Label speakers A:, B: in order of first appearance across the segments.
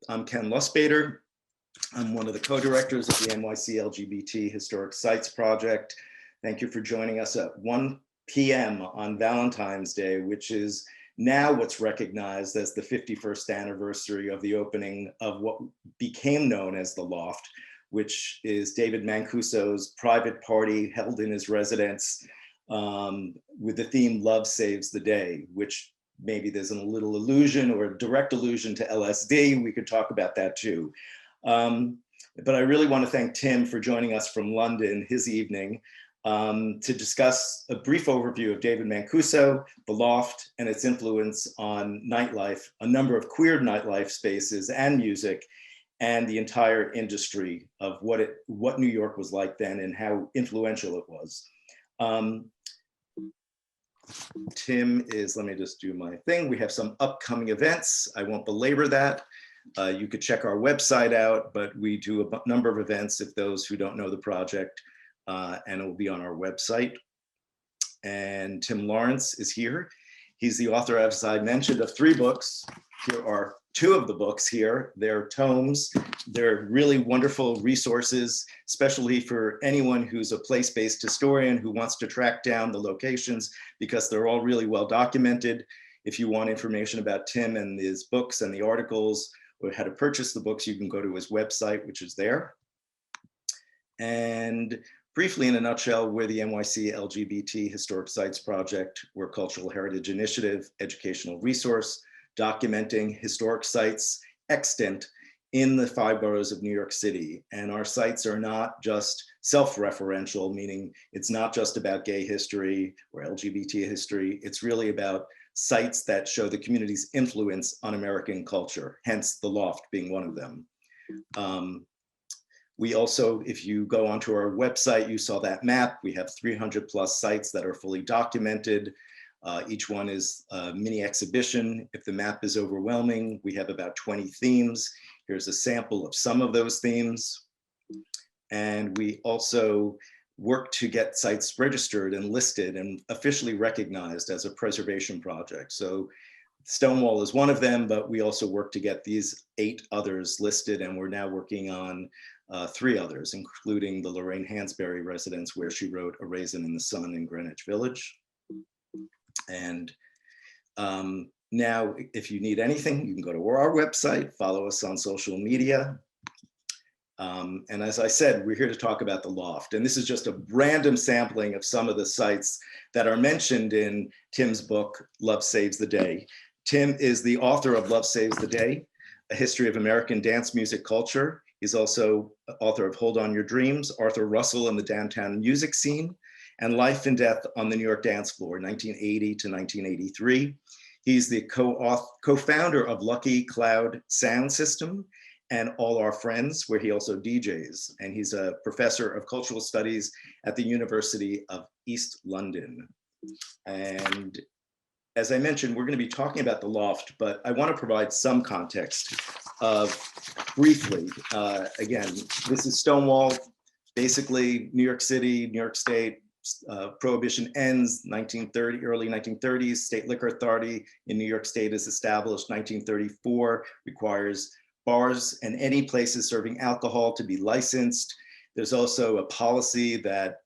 A: I'm Ken Lusbader. I'm one of the co-directors of the NYC LGBT Historic Sites Project. Thank you for joining us at 1 p.m. on Valentine's Day, which is now what's recognized as the 51st anniversary of the opening of what became known as the Loft, which is David Mancuso's private party held in his residence with the theme Love Saves the Day, which maybe there's a little allusion or a direct allusion to LSD. We could talk about that too. But I really want to thank Tim for joining us from London his evening to discuss a brief overview of David Mancuso, the Loft, and its influence on nightlife, a number of queer nightlife spaces and music, and the entire industry of what New York was like then and how influential it was. Tim is, let me just do my thing. We have some upcoming events. I won't belabor that. You could check our website out, but we do a number of events if those who don't know the project, and it will be on our website. And Tim Lawrence is here. He's the author, as I mentioned, of 3 books. Here are 2 of the books here. They're tomes. They're really wonderful resources, especially for anyone who's a place-based historian who wants to track down the locations, because they're all really well documented. If you want information about Tim and his books and the articles, or how to purchase the books, you can go to his website, which is there. And briefly, in a nutshell, we're the NYC LGBT Historic Sites Project. We're a cultural heritage initiative, educational resource, documenting historic sites extant in the 5 boroughs of New York City. And our sites are not just self-referential, meaning it's not just about gay history or LGBT history. It's really about sites that show the community's influence on American culture, hence the Loft being one of them. We also, if you go onto our website, you saw that map. We have 300 plus sites that are fully documented. Each one is a mini exhibition. If the map is overwhelming, we have about 20 themes. Here's a sample of some of those themes. And we also work to get sites registered and listed and officially recognized as a preservation project. So Stonewall is one of them, but we also work to get these 8 others listed, and we're now working on 3 others, including the Lorraine Hansberry residence, where she wrote A Raisin in the Sun in Greenwich Village. And now, if you need anything, you can go to our website, follow us on social media. And as I said, we're here to talk about the Loft. And this is just a random sampling of some of the sites that are mentioned in Tim's book, Love Saves the Day. Tim is the author of Love Saves the Day, A History of American Dance Music Culture. He's also author of Hold On Your Dreams, Arthur Russell and the Downtown Music Scene, and Life and Death on the New York Dance Floor, 1980 to 1983. He's the co-founder of Lucky Cloud Sound System and All Our Friends, where he also DJs. And he's a professor of cultural studies at the University of East London. And as I mentioned, we're going to be talking about the Loft, but I want to provide some context briefly. Again, this is Stonewall, basically New York City, New York State. Prohibition ends 1930, early 1930s. State Liquor Authority in New York State is established 1934, requires bars and any places serving alcohol to be licensed. There's also a policy that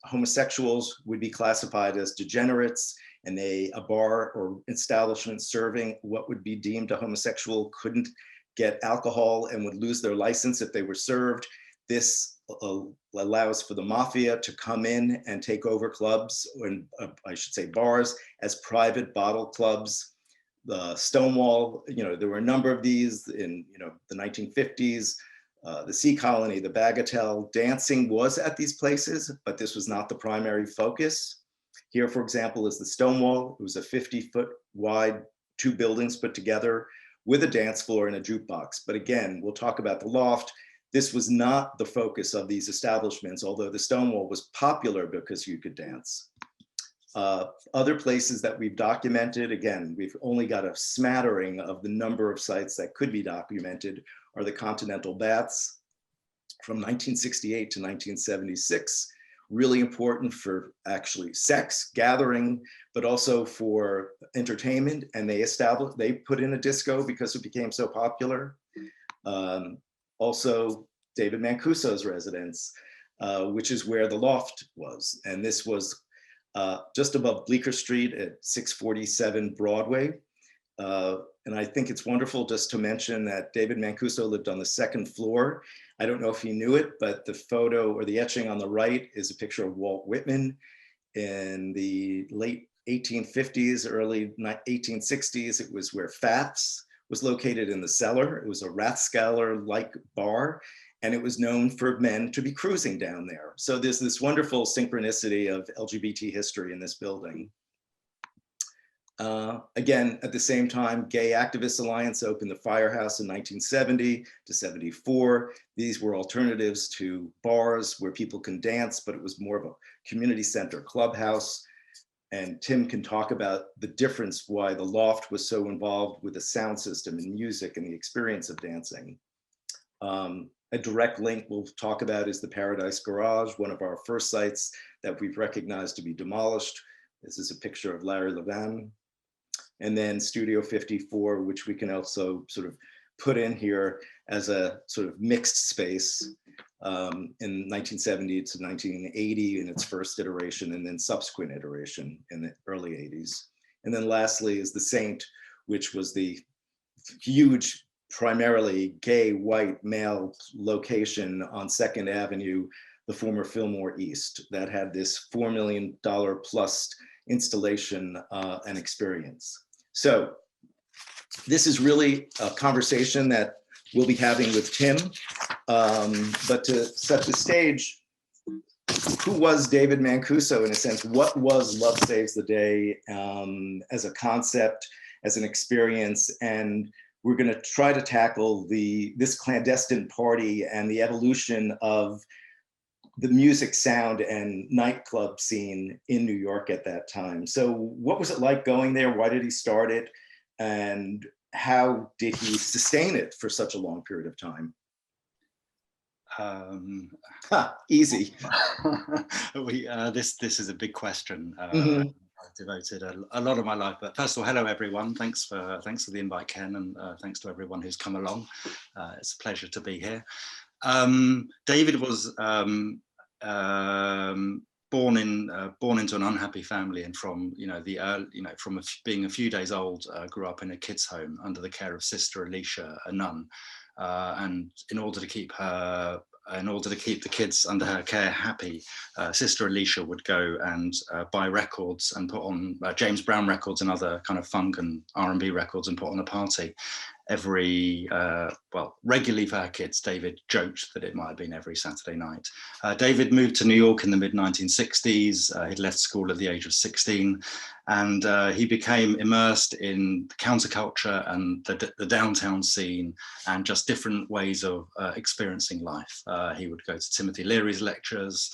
A: homosexuals would be classified as degenerates, and a bar or establishment serving what would be deemed a homosexual couldn't get alcohol and would lose their license if they were served. This allows for the mafia to come in and take over clubs, and I should say bars, as private bottle clubs. The Stonewall, there were a number of these in the 1950s. The Sea Colony, the Bagatelle, dancing was at these places, but this was not the primary focus. Here, for example, is the Stonewall. It was a 50-foot wide, 2 buildings put together with a dance floor and a jukebox. But again, we'll talk about the Loft. This was not the focus of these establishments, although the Stonewall was popular because you could dance. Other places that we've documented, again, we've only got a smattering of the number of sites that could be documented, are the Continental Baths from 1968 to 1976. Really important for actually sex, gathering, but also for entertainment. And they put in a disco because it became so popular. Also, David Mancuso's residence, which is where the loft was. And this was just above Bleecker Street at 647 Broadway. And I think it's wonderful just to mention that David Mancuso lived on the second floor. I don't know if he knew it, but the photo or the etching on the right is a picture of Walt Whitman in the late 1850s, early 1860s. It was where Fats was located, in the cellar. It was a Rathskeller-like bar, and it was known for men to be cruising down there. So there's this wonderful synchronicity of LGBT history in this building. Again, at the same time, Gay Activists Alliance opened the Firehouse in 1970 to 74. These were alternatives to bars where people can dance, but it was more of a community center clubhouse. And Tim can talk about the difference, why the loft was so involved with the sound system and music and the experience of dancing. A direct link we'll talk about is the Paradise Garage, one of our first sites that we've recognized to be demolished. This is a picture of Larry Levan. And then Studio 54, which we can also sort of put in here as a sort of mixed space in 1970 to 1980 in its first iteration, and then subsequent iteration in the early 80s. And then lastly is the Saint, which was the huge, primarily gay, white, male location on 2nd Avenue, the former Fillmore East, that had this $4 million plus installation and experience. So this is really a conversation that we'll be having with Tim, but to set the stage, who was David Mancuso in a sense? What was Love Saves the Day as a concept, as an experience? And we're gonna try to tackle this clandestine party and the evolution of the music, sound, and nightclub scene in New York at that time. So what was it like going there? Why did he start it? And how did he sustain it for such a long period of time? Easy.
B: This is a big question. I've devoted a lot of my life, but first of all, hello everyone. Thanks for the invite, Ken, and thanks to everyone who's come along. It's a pleasure to be here. David was born into an unhappy family, and from being a few days old, grew up in a kids' home under the care of Sister Alicia, a nun, and in order to keep the kids under her care happy, Sister Alicia would go and buy records and put on James Brown records and other kind of funk and R&B records and put on a party regularly for her kids. David joked that it might have been every Saturday night. David moved to New York in the mid-1960s. He'd left school at the age of 16, and he became immersed in counterculture and the downtown scene and just different ways of experiencing life. He would go to Timothy Leary's lectures.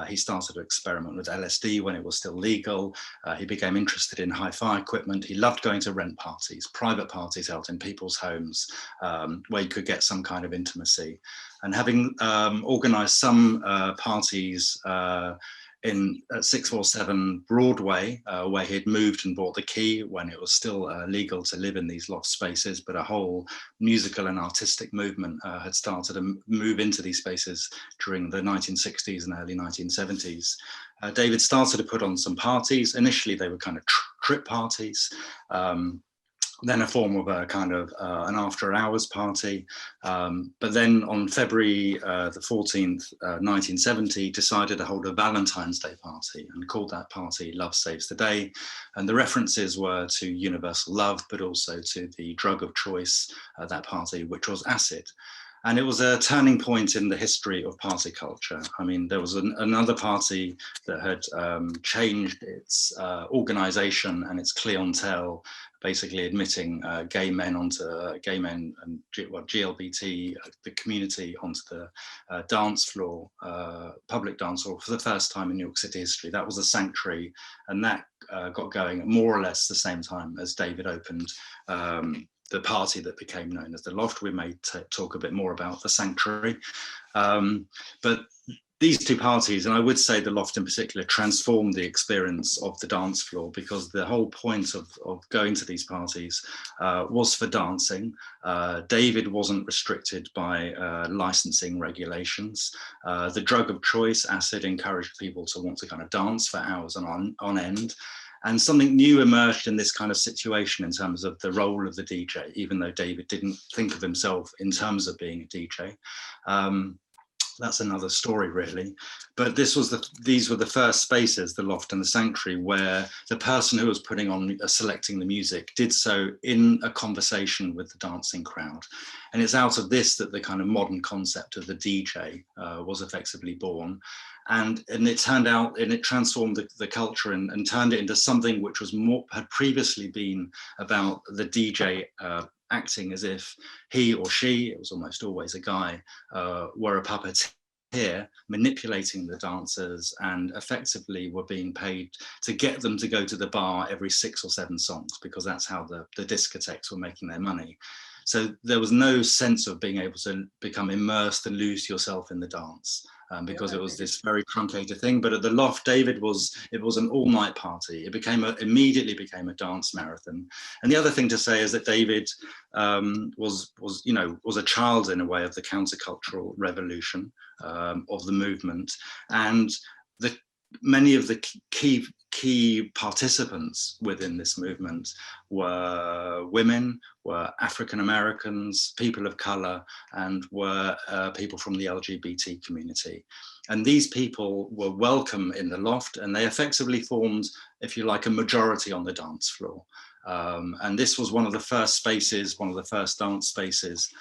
B: He started to experiment with LSD when it was still legal. He became interested in hi-fi equipment. He loved going to rent parties, private parties held in people's homes, where you could get some kind of intimacy. And having organized some parties in 647 Broadway, where he'd moved and bought the key when it was still legal to live in these loft spaces, but a whole musical and artistic movement had started to move into these spaces during the 1960s and early 1970s. David started to put on some parties. Initially, they were kind of trip parties. Then a form of a kind of an after hours party. But then on February the 14th, 1970, decided to hold a Valentine's Day party and called that party Love Saves the Day. And the references were to universal love, but also to the drug of choice at that party, which was acid. And it was a turning point in the history of party culture. I mean, there was another party that had changed its organization and its clientele, basically admitting gay men and GLBT, the community, onto the dance floor, public dance floor for the first time in New York City history. That was a Sanctuary, and that got going at more or less the same time as David opened the party that became known as the Loft. We may talk a bit more about the Sanctuary. But these two parties, and I would say the Loft in particular, transformed the experience of the dance floor, because the whole point of going to these parties was for dancing. David wasn't restricted by licensing regulations. The drug of choice, acid, encouraged people to want to kind of dance for hours on end. And something new emerged in this kind of situation in terms of the role of the DJ, even though David didn't think of himself in terms of being a DJ. That's another story, really. But these were the first spaces, the Loft and the Sanctuary, where the person who was putting on, selecting the music, did so in a conversation with the dancing crowd. And it's out of this that the kind of modern concept of the DJ was effectively born. And it turned out, and it transformed the culture and turned it into something which was had previously been about the DJ acting as if he or she, it was almost always a guy, were a puppeteer, manipulating the dancers, and effectively were being paid to get them to go to the bar every 6 or 7 songs, because that's how the discotheques were making their money. So there was no sense of being able to become immersed and lose yourself in the dance. Because it was this very truncated thing. But at the Loft, it was an all-night party. It immediately became a dance marathon. And the other thing to say is that David was a child in a way of the countercultural revolution, of the movement, and many of the key participants within this movement were women, were African Americans, people of color, and were people from the LGBT community. And these people were welcome in the Loft, and they effectively formed, if you like, a majority on the dance floor. And this was one of the first spaces, one of the first dance spaces,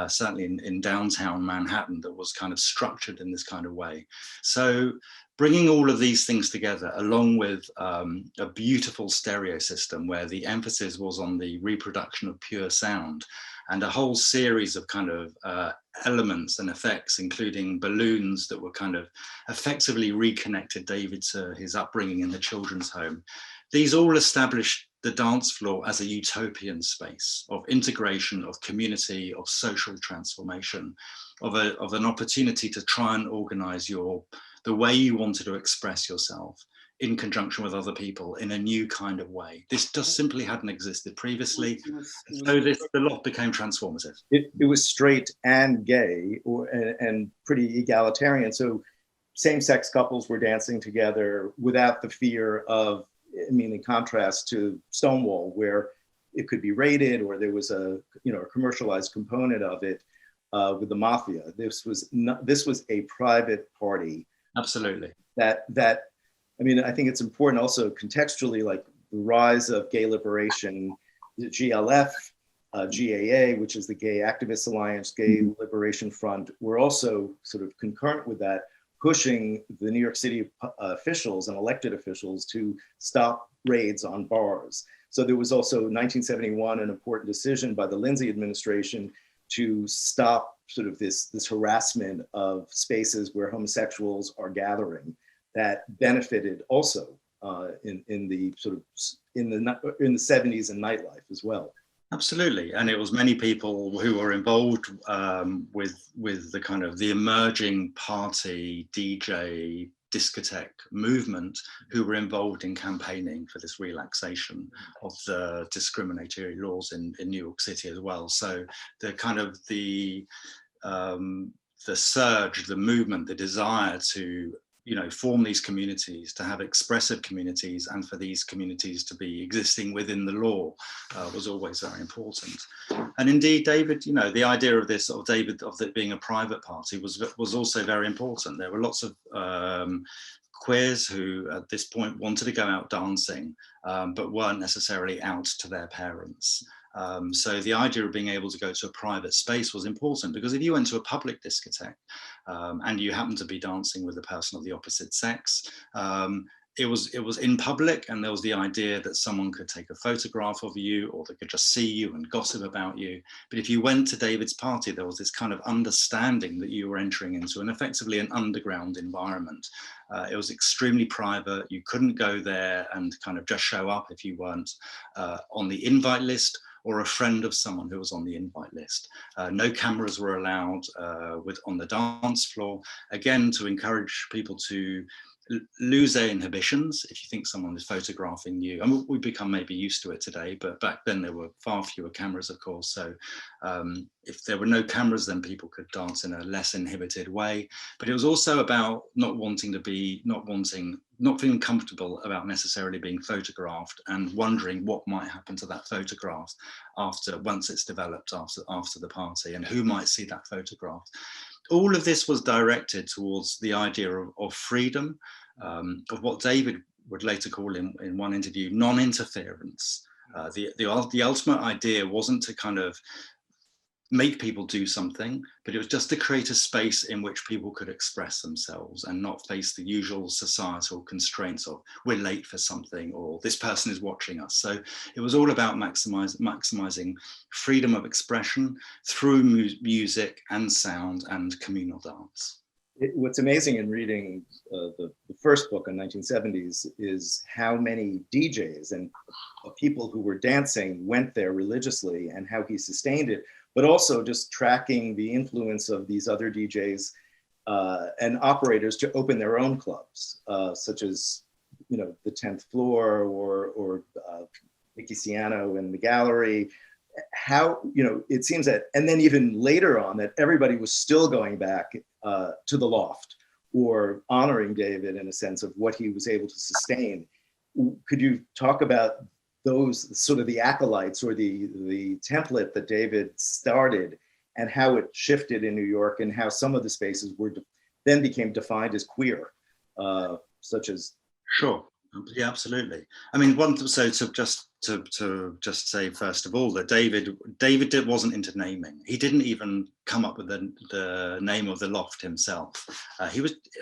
B: certainly in downtown Manhattan, that was kind of structured in this kind of way. So bringing all of these things together, along with a beautiful stereo system where the emphasis was on the reproduction of pure sound, and a whole series of kind of elements and effects, including balloons that were kind of effectively reconnected David to his upbringing in the children's home. These all established the dance floor as a utopian space of integration, of community, of social transformation, of an opportunity to try and organize the way you wanted to express yourself in conjunction with other people in a new kind of way. This just simply hadn't existed previously. The Loft became transformative.
A: It was straight and gay, and pretty egalitarian. So same-sex couples were dancing together without the fear of, I mean, in contrast to Stonewall, where it could be rated, or there was a commercialized component of it with the mafia. This was a private party.
B: Absolutely.
A: I mean, I think it's important also contextually, like the rise of gay liberation, the GLF, GAA, which is the Gay Activists Alliance, Gay Liberation Front, were also sort of concurrent with that, pushing the New York City officials and elected officials to stop raids on bars. So there was also 1971 an important decision by the Lindsay administration to stop sort of this harassment of spaces where homosexuals are gathering, that benefited also in the 70s and nightlife as well.
B: Absolutely, and it was many people who were involved with the kind of the emerging party DJ discotheque movement who were involved in campaigning for this relaxation of the discriminatory laws in New York City as well. So the kind of the surge, the movement, the desire to form these communities, to have expressive communities, and for these communities to be existing within the law was always very important. And indeed, David, the idea of this, of it being a private party was also very important. There were lots of queers who at this point wanted to go out dancing, but weren't necessarily out to their parents. So the idea of being able to go to a private space was important, because if you went to a public discotheque and you happened to be dancing with a person of the opposite sex, it was in public, and there was the idea that someone could take a photograph of you, or they could just see you and gossip about you. But if you went to David's party, there was this kind of understanding that you were entering into effectively an underground environment. It was extremely private. You couldn't go there and kind of just show up if you weren't on the invite list, or a friend of someone who was on the invite list. No cameras were allowed on the dance floor, again, to encourage people to lose their inhibitions. If you think someone is photographing you, I mean, we've become maybe used to it today, but back then there were far fewer cameras, of course. So if there were no cameras, then people could dance in a less inhibited way. But it was also about not feeling comfortable about necessarily being photographed and wondering what might happen to that photograph once it's developed after the party, and who might see that photograph. All of this was directed towards the idea of freedom, of what David would later call in one interview, non-interference. The ultimate idea wasn't to kind of make people do something, but it was just to create a space in which people could express themselves and not face the usual societal constraints of we're late for something or this person is watching us. So it was all about maximizing freedom of expression through music and sound and communal dance.
A: What's amazing in reading the first book on 1970s is how many DJs and people who were dancing went there religiously and how he sustained it, but also just tracking the influence of these other DJs and operators to open their own clubs, such as, you know, the 10th Floor or Nicky Siano in the Gallery. How, you know, it seems that, and then even later on, that everybody was still going back to the loft or honoring David in a sense of what he was able to sustain. Could you talk about those sort of the acolytes or the template that David started and how it shifted in New York and how some of the spaces then became defined as queer, such as?
B: Sure. Yeah, absolutely. I mean, so to just say first of all that David wasn't into naming. He didn't even come up with the name of the loft himself.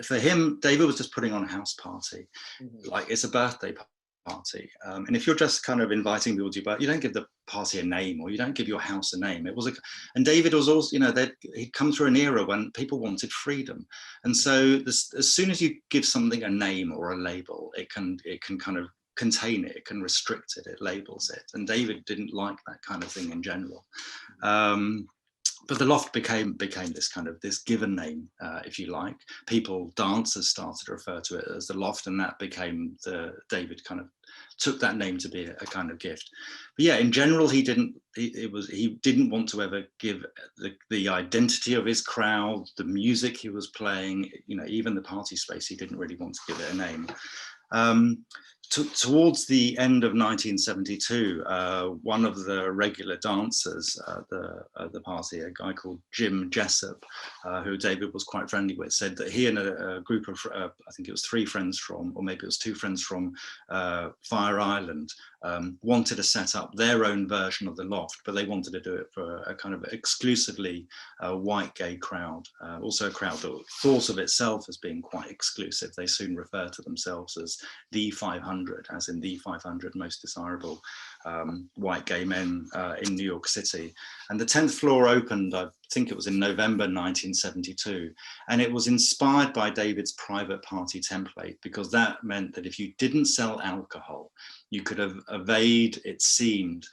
B: For him, David was just putting on a house party, like it's a birthday party. And if you're just kind of inviting people to your birthday, you don't give the party a name or you don't give your house a name. And David was also, you know, he'd come through an era when people wanted freedom. And so as soon as you give something a name or a label, it can kind of contain it, it can restrict it, it labels it. And David didn't like that kind of thing in general. But the loft became this given name, if you like. Dancers started to refer to it as the loft, and that became David kind of took that name to be a kind of gift. But yeah, in general, he didn't want to ever give the identity of his crowd, the music he was playing, you know, even the party space, he didn't really want to give it a name. Towards the end of 1972, one of the regular dancers at the party, a guy called Jim Jessup, who David was quite friendly with, said that he and a group of, I think it was 3 friends from, or maybe it was 2 friends from Fire Island, wanted to set up their own version of the loft, but they wanted to do it for a kind of exclusively white gay crowd, also a crowd that thought of itself as being quite exclusive. They soon referred to themselves as the 500, as in the 500 most desirable white gay men in New York City. And the 10th Floor opened, I think it was in November 1972. And it was inspired by David's private party template, because that meant that if you didn't sell alcohol, you could evade, it seemed,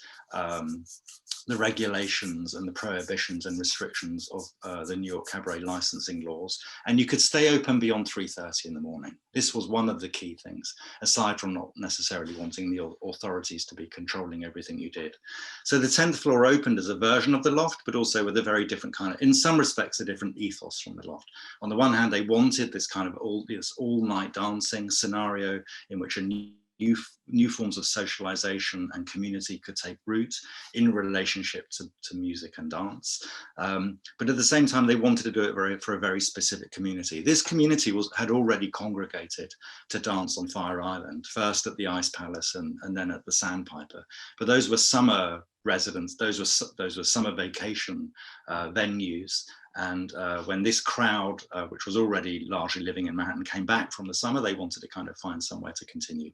B: the regulations and the prohibitions and restrictions of the New York cabaret licensing laws, and you could stay open beyond 3:30 in the morning. This was one of the key things, aside from not necessarily wanting the authorities to be controlling everything you did. So the 10th Floor opened as a version of the loft, but also with a very different kind of, in some respects, a different ethos from the loft. On the one hand, they wanted this kind of all-night dancing scenario in which new forms of socialization and community could take root in relationship to music and dance. But at the same time, they wanted to do it for a very specific community. This community had already congregated to dance on Fire Island, first at the Ice Palace and then at the Sandpiper. But those were summer residents, those were summer vacation venues. And when this crowd, which was already largely living in Manhattan, came back from the summer, they wanted to kind of find somewhere to continue.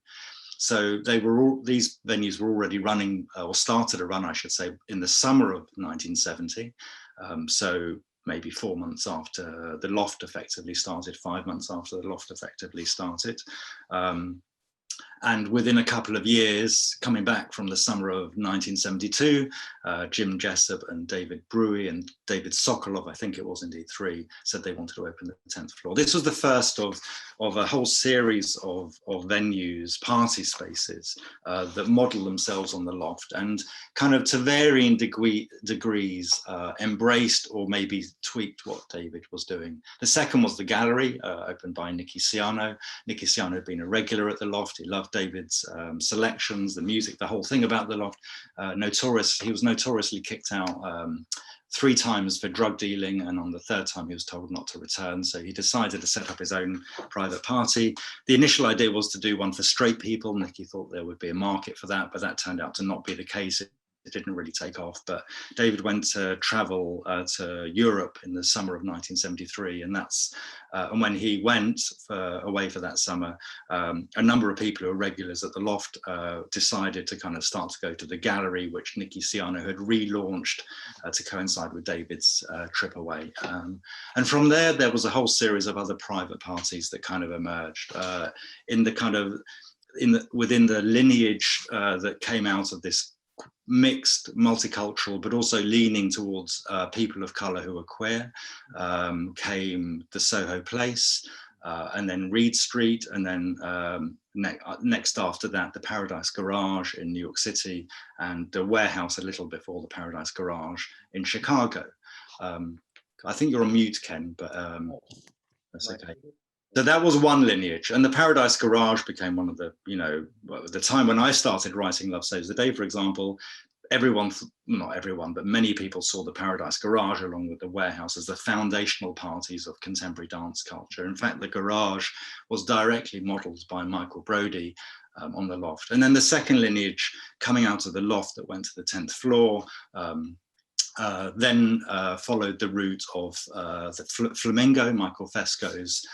B: So these venues were already running, or started to run, I should say, in the summer of 1970. So maybe 4 months after the loft effectively started, 5 months after the loft effectively started. And within a couple of years, coming back from the summer of 1972, Jim Jessup and David Brewy and David Sokolov, I think it was indeed three, said they wanted to open the 10th floor. This was the first of a whole series of venues, party spaces that model themselves on the loft and kind of to varying degrees embraced or maybe tweaked what David was doing. The second was the gallery, opened by Nicky Siano. Nicky Siano had been a regular at the loft. He loved David's selections, the music, the whole thing about the loft. He was notoriously kicked out 3 times for drug dealing, and on the 3rd time he was told not to return. So he decided to set up his own private party. The initial idea was to do one for straight people. Nicky thought there would be a market for that, but that turned out to not be the case. It didn't really take off, but David went to travel to Europe in the summer of 1973, and and when he went away for that summer, a number of people who were regulars at the loft decided to kind of start to go to the gallery, which Nicky Siano had relaunched to coincide with David's trip away. And from there was a whole series of other private parties that kind of emerged within the lineage that came out of this mixed, multicultural, but also leaning towards people of colour who were queer, came the Soho Place, and then Reed Street, and then next after that, the Paradise Garage in New York City, and the Warehouse a little before the Paradise Garage in Chicago. I think you're on mute, Ken, but that's okay. So that was one lineage, and the Paradise Garage became one of the, at the time when I started writing Love Saves the Day, for example, not everyone, but many people saw the Paradise Garage along with the Warehouse as the foundational parties of contemporary dance culture. In fact, the Garage was directly modelled by Michael Brodie on the loft. And then the second lineage coming out of the loft that went to the 10th floor, then followed the route of the Flamingo, Michael Fesco's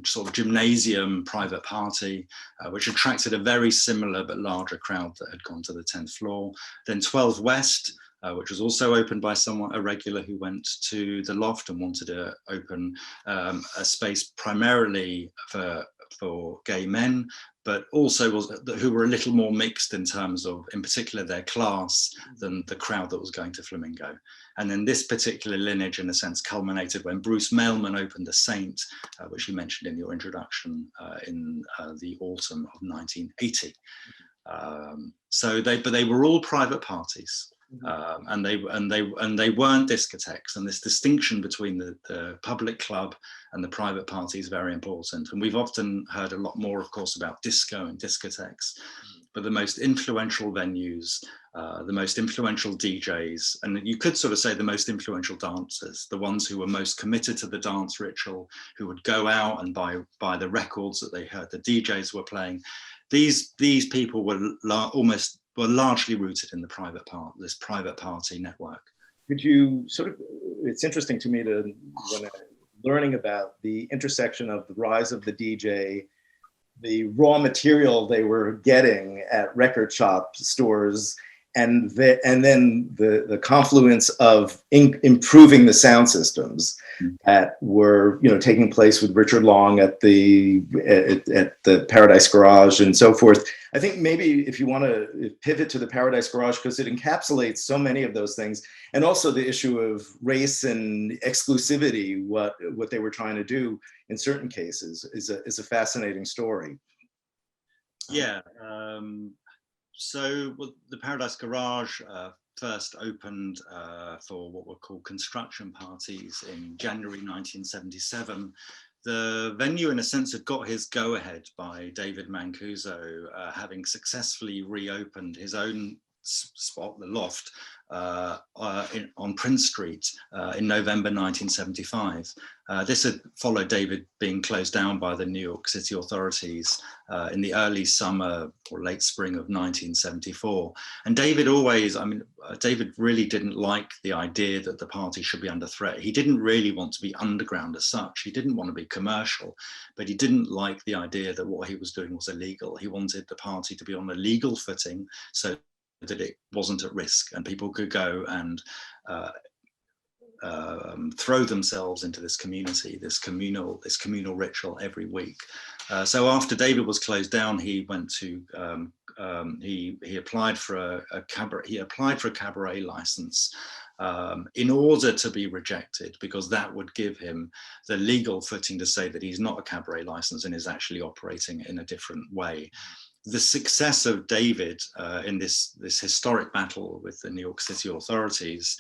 B: sort of gymnasium private party, which attracted a very similar but larger crowd that had gone to the 10th floor. Then 12 West, which was also opened by a regular who went to the loft and wanted to open a space primarily for gay men, but also who were a little more mixed in terms of, in particular, their class than the crowd that was going to Flamingo. And then this particular lineage, in a sense, culminated when Bruce Mailman opened The Saint, which you mentioned in your introduction, in the autumn of 1980. But they were all private parties. And they weren't discotheques, and this distinction between the public club and the private party is very important. And we've often heard a lot more, of course, about disco and discotheques, but the most influential venues, the most influential DJs, and you could sort of say the most influential dancers, the ones who were most committed to the dance ritual, who would go out and buy the records that they heard the DJs were playing. These people were largely rooted in this private party network.
A: Could you it's interesting to me when I'm learning about the intersection of the rise of the DJ, the raw material they were getting at record shop stores, and then the confluence of improving the sound systems that were taking place with Richard Long at the Paradise Garage and so forth. I think maybe if you want to pivot to the Paradise Garage, because it encapsulates so many of those things, and also the issue of race and exclusivity, what they were trying to do in certain cases is a fascinating story.
B: Yeah. So the Paradise Garage first opened for what were called construction parties in January 1977. The venue, in a sense, had got his go-ahead by David Mancuso, having successfully reopened his own spot, the Loft, on Prince Street in November 1975. This had followed David being closed down by the New York City authorities in the early summer or late spring of 1974. And David David really didn't like the idea that the party should be under threat. He didn't really want to be underground as such. He didn't want to be commercial, but he didn't like the idea that what he was doing was illegal. He wanted the party to be on a legal footing so that it wasn't at risk and people could go and throw themselves into this community, this communal ritual every week. So after David was closed down, he went to he applied for a cabaret license in order to be rejected, because that would give him the legal footing to say that he's not a cabaret license and is actually operating in a different way. The success of David in this historic battle with the New York City authorities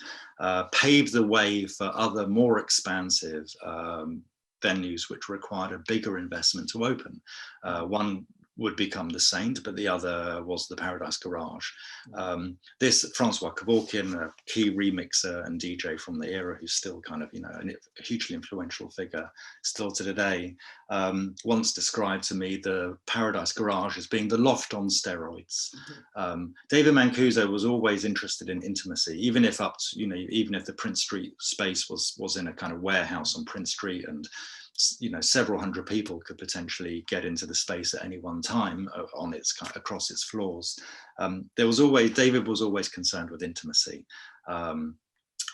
B: paved the way for other more expansive venues which required a bigger investment to open. One would become the Saint, but the other was the Paradise Garage. This Francois Kevorkian, a key remixer and DJ from the era, who's still kind of, a hugely influential figure still to today, once described to me the Paradise Garage as being the loft on steroids. David Mancuso was always interested in intimacy, even if even if the Prince Street space was in a kind of warehouse on Prince Street, and several hundred people could potentially get into the space at any one time on its across its floors. David was always concerned with intimacy.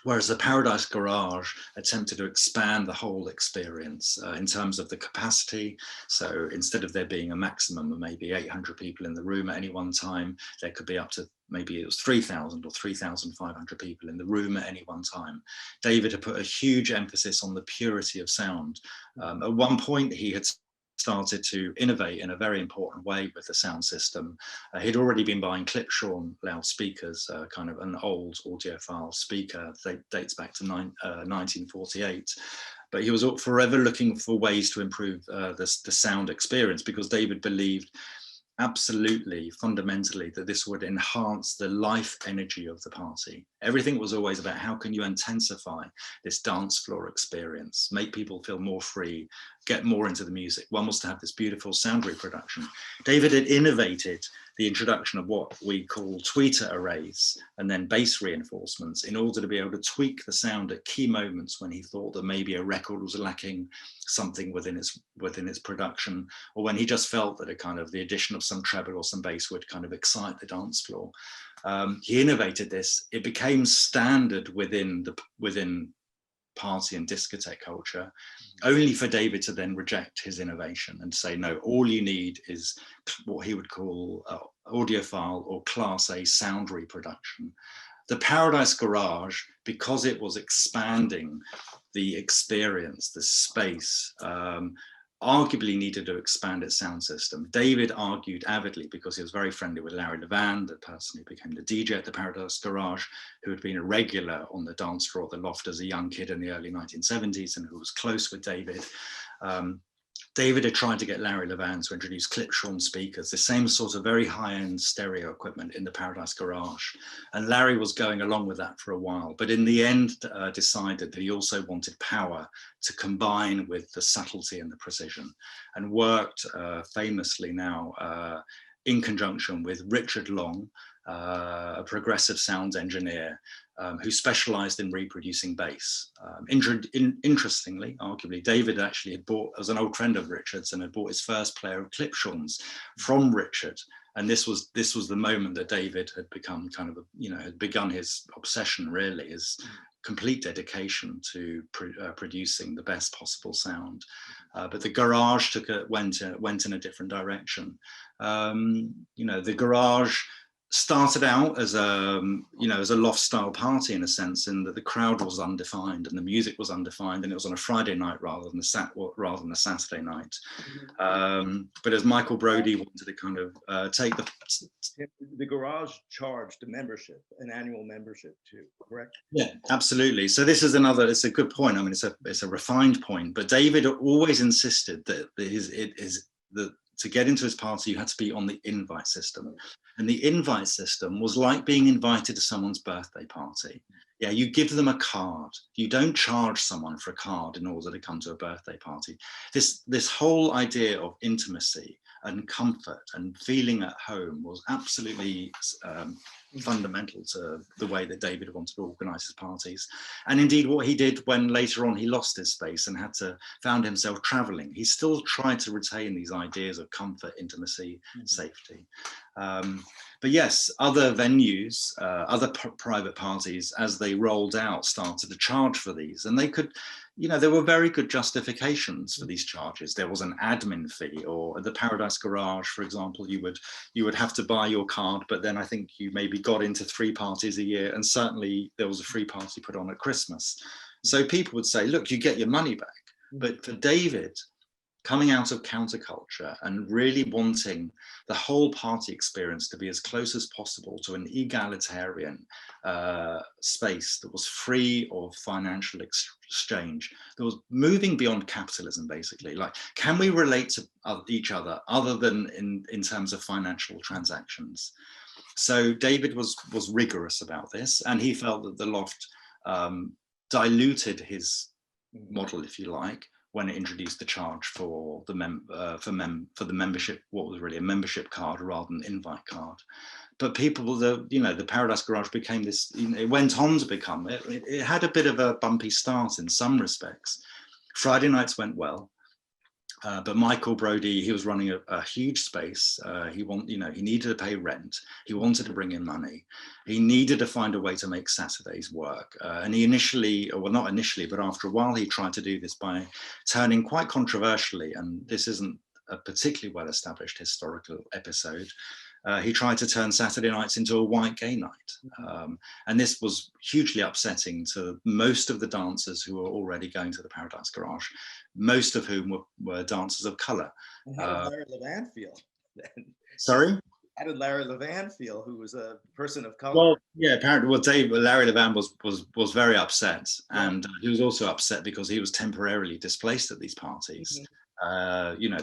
B: Whereas the Paradise Garage attempted to expand the whole experience in terms of the capacity. So instead of there being a maximum of maybe 800 people in the room at any one time, there could be up to maybe it was 3,000 or 3,500 people in the room at any one time. David had put a huge emphasis on the purity of sound. At one point, he had started to innovate in a very important way with the sound system. He'd already been buying Clipshaw loudspeakers, kind of an old audiophile speaker that dates back to 1948. But he was forever looking for ways to improve the sound experience, because David believed absolutely fundamentally that this would enhance the life energy of the party. Everything was always about how can you intensify this dance floor experience, make people feel more free, get more into the music. One was to have this beautiful sound reproduction. David had innovated the introduction of what we call tweeter arrays and then bass reinforcements in order to be able to tweak the sound at key moments when he thought that maybe a record was lacking something within its production, or when he just felt that the addition of some treble or some bass would kind of excite the dance floor. He innovated this. It became standard within party and discotheque culture, only for David to then reject his innovation and say, no, all you need is what he would call audiophile or Class A sound reproduction. The Paradise Garage, because it was expanding the experience, the space, arguably needed to expand its sound system. David argued avidly, because he was very friendly with Larry Levan, the person who became the DJ at the Paradise Garage, who had been a regular on the dance floor at the Loft as a young kid in the early 1970s and who was close with David. David had tried to get Larry Levan to introduce Clipshaw speakers, the same sort of very high-end stereo equipment in the Paradise Garage. And Larry was going along with that for a while, but in the end decided that he also wanted power to combine with the subtlety and the precision, and worked famously now in conjunction with Richard Long, a progressive sound engineer who specialized in reproducing bass. Interestingly, arguably, David actually had bought, as an old friend of Richard's, and had bought his first pair of Clipshaws from Richard. And this was the moment that David had become had begun his obsession, really, his complete dedication to producing the best possible sound. But the Garage went in a different direction. The Garage started out as a loft style party, in a sense, in that the crowd was undefined and the music was undefined, and it was on a Friday night rather than a Saturday night. But as Michael Brody wanted to kind of take
C: the Garage charged a membership, an annual membership too, correct?
B: Yeah, absolutely. So this is it's a good point. I mean, it's a refined point, but David always insisted that to get into his party, you had to be on the invite system. And the invite system was like being invited to someone's birthday party. Yeah, you give them a card. You don't charge someone for a card in order to come to a birthday party. This whole idea of intimacy and comfort and feeling at home was absolutely fundamental to the way that David wanted to organize his parties. And indeed what he did when later on he lost his space and found himself traveling, he still tried to retain these ideas of comfort, intimacy, safety. But yes, other venues, other private parties, as they rolled out, started to charge for these. And they could, there were very good justifications for these charges. There was an admin fee, or at the Paradise Garage, for example, you would have to buy your card, but then I think you maybe got into 3 parties a year, and certainly there was a free party put on at Christmas. So people would say, look, you get your money back. But for David, coming out of counterculture and really wanting the whole party experience to be as close as possible to an egalitarian space that was free of financial exchange, that was moving beyond capitalism, basically. Like, can we relate to each other than in terms of financial transactions? So David was rigorous about this, and he felt that the Loft diluted his model, if you like, when it introduced the charge for the membership, what was really a membership card rather than invite card. But people, the Paradise Garage became this, it went on to become, it had a bit of a bumpy start in some respects. Friday nights went well, but Michael Brodie, he was running a huge space. He needed to pay rent. He wanted to bring in money. He needed to find a way to make Saturdays work. And he initially, well, not initially, but after a while, he tried to do this by turning, quite controversially, and this isn't a particularly well-established historical episode, he tried to turn Saturday nights into a white gay night. And this was hugely upsetting to most of the dancers who were already going to the Paradise Garage, most of whom were dancers of color.
C: How did Larry Levan feel then?
B: Sorry?
C: How did Larry Levan feel, who was a person of color?
B: Well, yeah, apparently, Larry Levan was very upset, and he was also upset because he was temporarily displaced at these parties.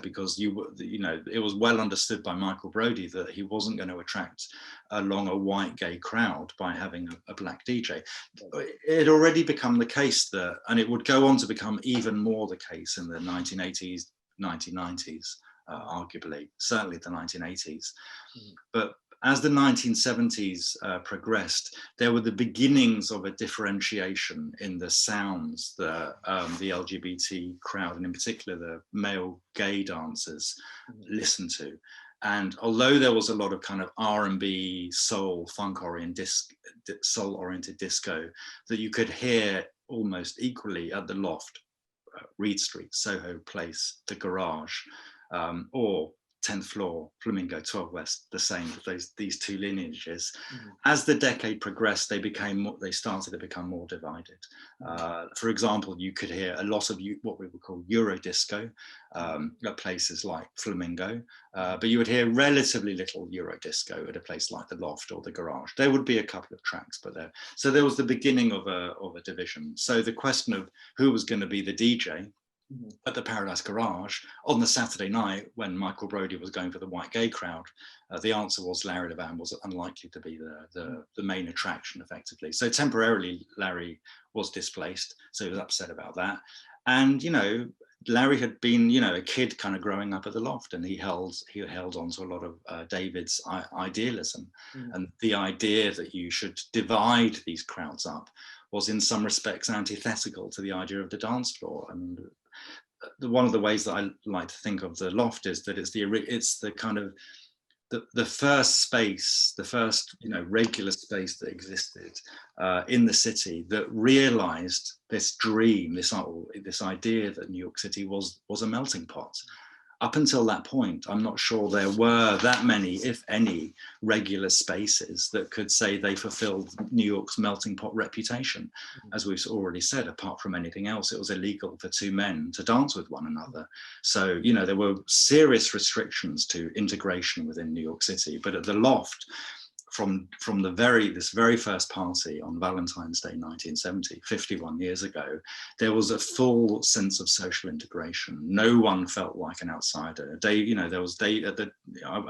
B: Because it was well understood by Michael Brodie that he wasn't going to attract along a white gay crowd by having a black DJ. It had already become the case that, and it would go on to become even more the case in the 1980s, 1990s, arguably, certainly the 1980s. But as the 1970s progressed, there were the beginnings of a differentiation in the sounds that the LGBT crowd, and in particular the male gay dancers, listened to. And although there was a lot of kind of R&B, soul, funk-oriented disco that you could hear almost equally at the Loft, Reed Street, Soho Place, the Garage, or 10th floor, Flamingo, 12 West, the same, these two lineages. As the decade progressed, they started to become more divided. For example, you could hear a lot of what we would call Euro disco at places like Flamingo, but you would hear relatively little Euro disco at a place like the Loft or the Garage. There would be a couple of tracks, but so there was the beginning of a division. So the question of who was going to be the DJ at the Paradise Garage on the Saturday night when Michael Brodie was going for the white gay crowd, the answer was Larry Levan was unlikely to be the main attraction, effectively. So temporarily Larry was displaced, so he was upset about that. And Larry had been a kid kind of growing up at the Loft, and he held on to a lot of David's idealism, and the idea that you should divide these crowds up was in some respects antithetical to the idea of the dance floor. And one of the ways that I like to think of the Loft is that it's the kind of the first space, the first regular space that existed in the city that realized this dream, this idea that New York City was a melting pot. Up until that point, I'm not sure there were that many, if any, regular spaces that could say they fulfilled New York's melting pot reputation. As we've already said, apart from anything else, it was illegal for two men to dance with one another. So, there were serious restrictions to integration within New York City. But at the Loft, from this very first party on Valentine's Day 1970, 51 years ago, there was a full sense of social integration. No one felt like an outsider. I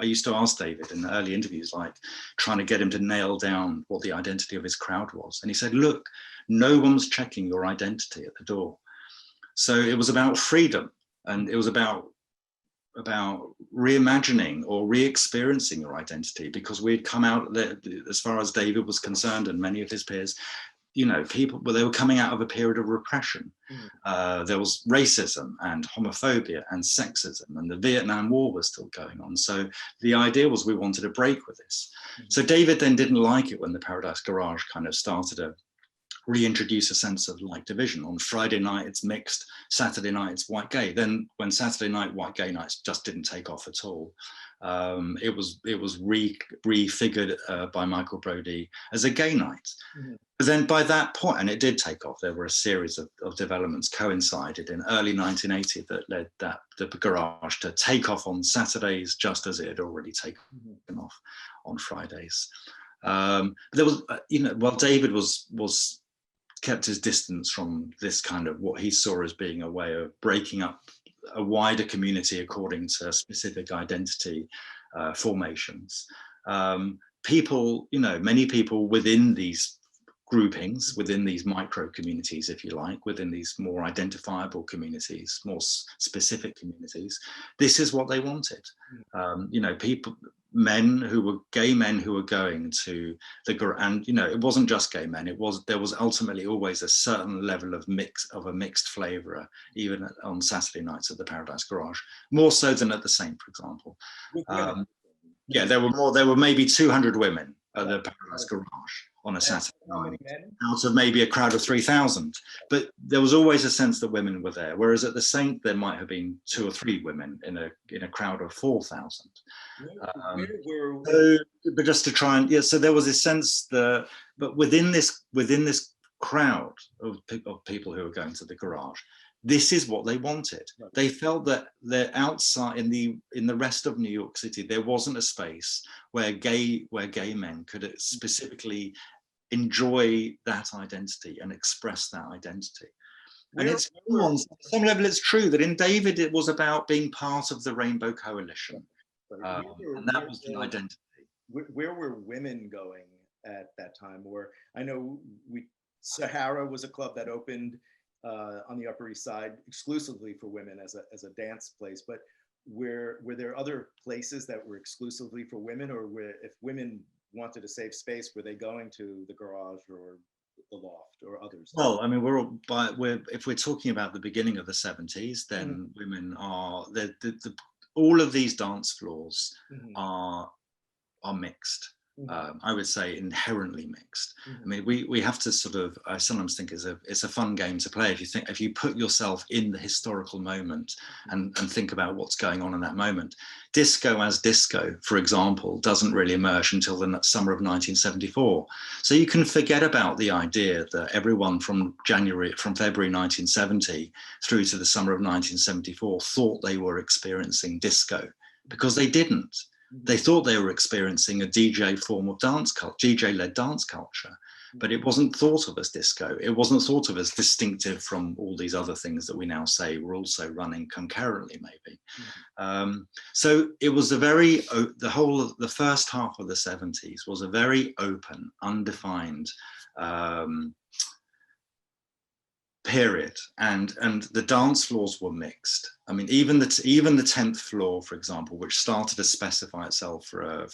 B: used to ask David in the early interviews, like trying to get him to nail down what the identity of his crowd was. And he said, look, no one was checking your identity at the door. So it was about freedom, and it was about reimagining or re-experiencing your identity, because we'd come out, as far as David was concerned and many of his peers, you know, they were coming out of a period of repression. There was racism and homophobia and sexism, and the Vietnam War was still going on. So the idea was we wanted to break with this. So David then didn't like it when the Paradise Garage kind of started to reintroduce a sense of like division. On Friday night it's mixed, Saturday night it's white gay. Then when Saturday night white gay nights just didn't take off at all, it was refigured by Michael Brodie as a gay night. But then by that point, and it did take off, there were a series of developments coincided in early 1980 that led the Garage to take off on Saturdays, just as it had already taken off on Fridays. There was, you know, while David was kept his distance from this kind of what he saw as being a way of breaking up a wider community according to specific identity formations. People, you know, many people within these groupings, within these micro communities, if you like, within these more identifiable communities, more specific communities, this is what they wanted. You know, gay men who were going to and you know, it wasn't just gay men, there was ultimately always a certain level of a mixed flavor, even on Saturday nights at the Paradise Garage, more so than at the Saint, for example. Yeah, there were maybe 200 women at the Paradise Garage on a Saturday night, out of maybe a crowd of 3,000. But there was always a sense that women were there, whereas at the Saint there might have been 2 or 3 women in a crowd of 4,000. But just to try and, yeah, so there was a sense that, but within this crowd of people who were going to the Garage, this is what they wanted. They felt that they're outside in the rest of New York City, there wasn't a space where gay men could specifically enjoy that identity and express that identity. And it's on some level, it's true that in David it was about being part of the Rainbow Coalition, and that was the identity.
C: Where were women going at that time? Or I know Sahara was a club that opened on the Upper East Side exclusively for women as a dance place, but were there other places that were exclusively for women, or if women wanted a safe space, were they going to the Garage or the Loft or others?
B: Well, I mean, if we're talking about the beginning of the 70s, then women are all of these dance floors are mixed. I would say inherently mixed. I mean, we have to sort of, I sometimes think it's a fun game to play if you put yourself in the historical moment and think about what's going on in that moment. Disco as disco, for example, doesn't really emerge until the summer of 1974. So you can forget about the idea that everyone from February 1970 through to the summer of 1974 thought they were experiencing disco, because they didn't. They thought they were experiencing a DJ form of dance culture, DJ-led dance culture, but it wasn't thought of as disco. It wasn't thought of as distinctive from all these other things that we now say were also running concurrently, maybe. So it was the first half of the 70s was a very open, undefined period, and the dance floors were mixed. I mean, even the 10th floor, for example, which started to specify itself for a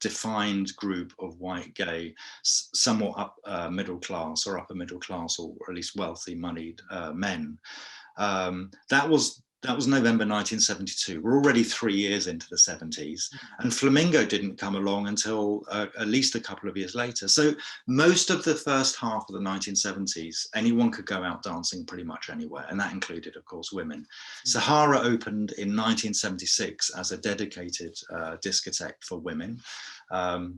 B: defined group of white gay, somewhat middle class or upper middle class, or at least wealthy, moneyed men. That was November 1972. We're already 3 years into the 70s, and Flamingo didn't come along until at least a couple of years later. So most of the first half of the 1970s, anyone could go out dancing pretty much anywhere, and that included, of course, women. Sahara opened in 1976 as a dedicated discotheque for women.
C: There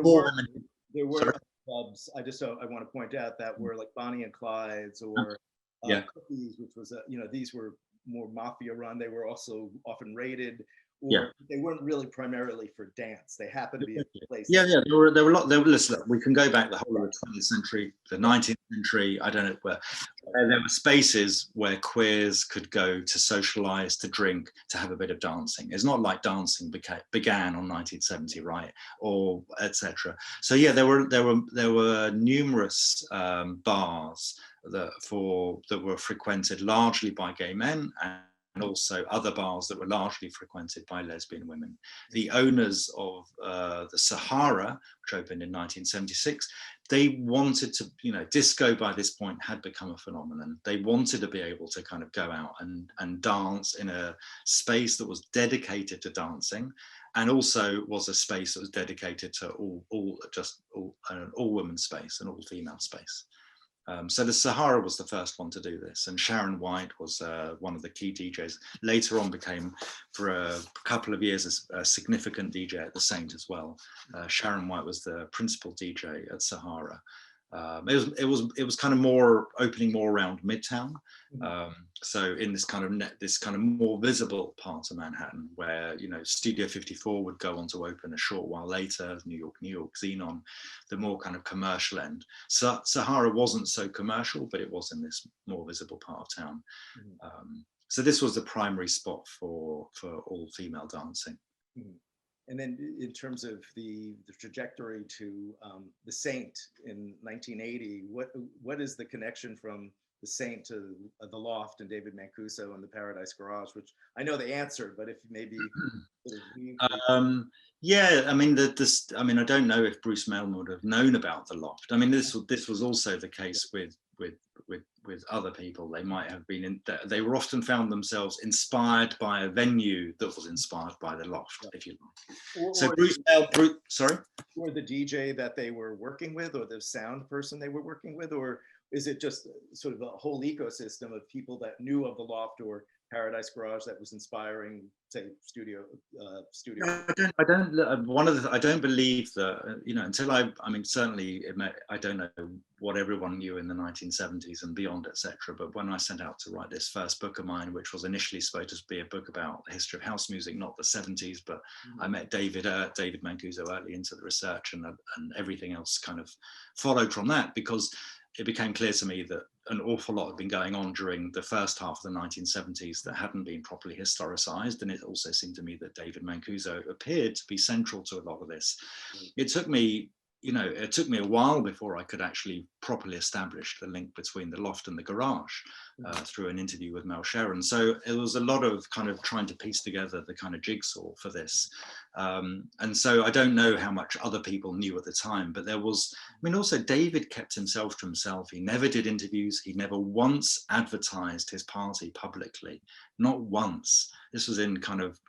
C: were clubs, I want to point out, that were like Bonnie and Clyde's or Cookies, which was these were more mafia run. They were also often raided, or they weren't really primarily for dance. They happened to be a place.
B: There were a lot. Listen, we can go back the whole of the 20th century, the 19th century. I don't know where there were spaces where queers could go to socialize, to drink, to have a bit of dancing. It's not like dancing began on 1970, right, or etc. So yeah, there were numerous bars that were frequented largely by gay men also other bars that were largely frequented by lesbian women. The owners of the Sahara, which opened in 1976, they wanted to, disco by this point had become a phenomenon. They wanted to be able to kind of go out and dance in a space that was dedicated to dancing, and also was a space that was dedicated to an all-women space, an all-female space. So the Sahara was the first one to do this, and Sharon White was one of the key DJs. Later on became, for a couple of years, a significant DJ at the Saint as well. Sharon White was the principal DJ at Sahara. It was kind of more opening more around Midtown. So in this kind of more visible part of Manhattan, where Studio 54 would go on to open a short while later, New York, Xenon, the more kind of commercial end. So Sahara wasn't so commercial, but it was in this more visible part of town. So this was the primary spot for all female dancing.
C: And then in terms of the trajectory to the Saint in 1980, what is the connection from the Saint to the Loft and David Mancuso and the Paradise Garage, which I know the answer, but if maybe
B: yeah, I mean, I don't know if Bruce Melman would have known about the Loft. I mean, this was also the case with other people. They might have been they were often found themselves inspired by a venue that was inspired by the Loft, if you like. So sorry?
C: Or the DJ that they were working with, or the sound person they were working with, or is it just sort of a whole ecosystem of people that knew of the Loft or Paradise Garage that was inspiring, say, studio?
B: I don't believe that, until certainly I don't know what everyone knew in the 1970s and beyond, etc. But when I set out to write this first book of mine, which was initially supposed to be a book about the history of house music, not the 70s, but I met David Mancuso early into the research, and everything else kind of followed from that, because it became clear to me that an awful lot had been going on during the first half of the 1970s that hadn't been properly historicized. And it also seemed to me that David Mancuso appeared to be central to a lot of this. It took me a while before I could actually properly establish the link between the Loft and the Garage through an interview with Mel Sharon. So it was a lot of kind of trying to piece together the kind of jigsaw for this. And so I don't know how much other people knew at the time, but there was, also David kept himself to himself. He never did interviews. He never once advertised his party publicly, not once. This was in kind of,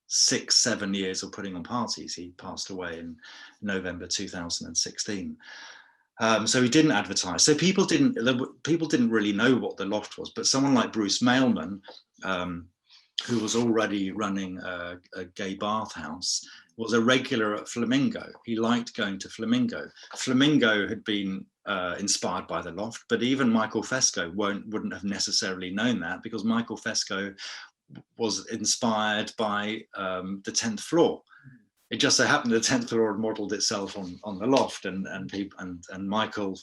B: 6-7 years of putting on parties. He passed away in November 2016. So he didn't advertise. So people didn't really know what the Loft was. But someone like Bruce Mailman, who was already running a gay bathhouse, was a regular at Flamingo. He liked going to Flamingo. Flamingo had been inspired by the Loft, but even Michael Fesco wouldn't have necessarily known that, because Michael Fesco was inspired by the 10th floor. It just so happened the 10th floor had modelled itself on the Loft, and Michael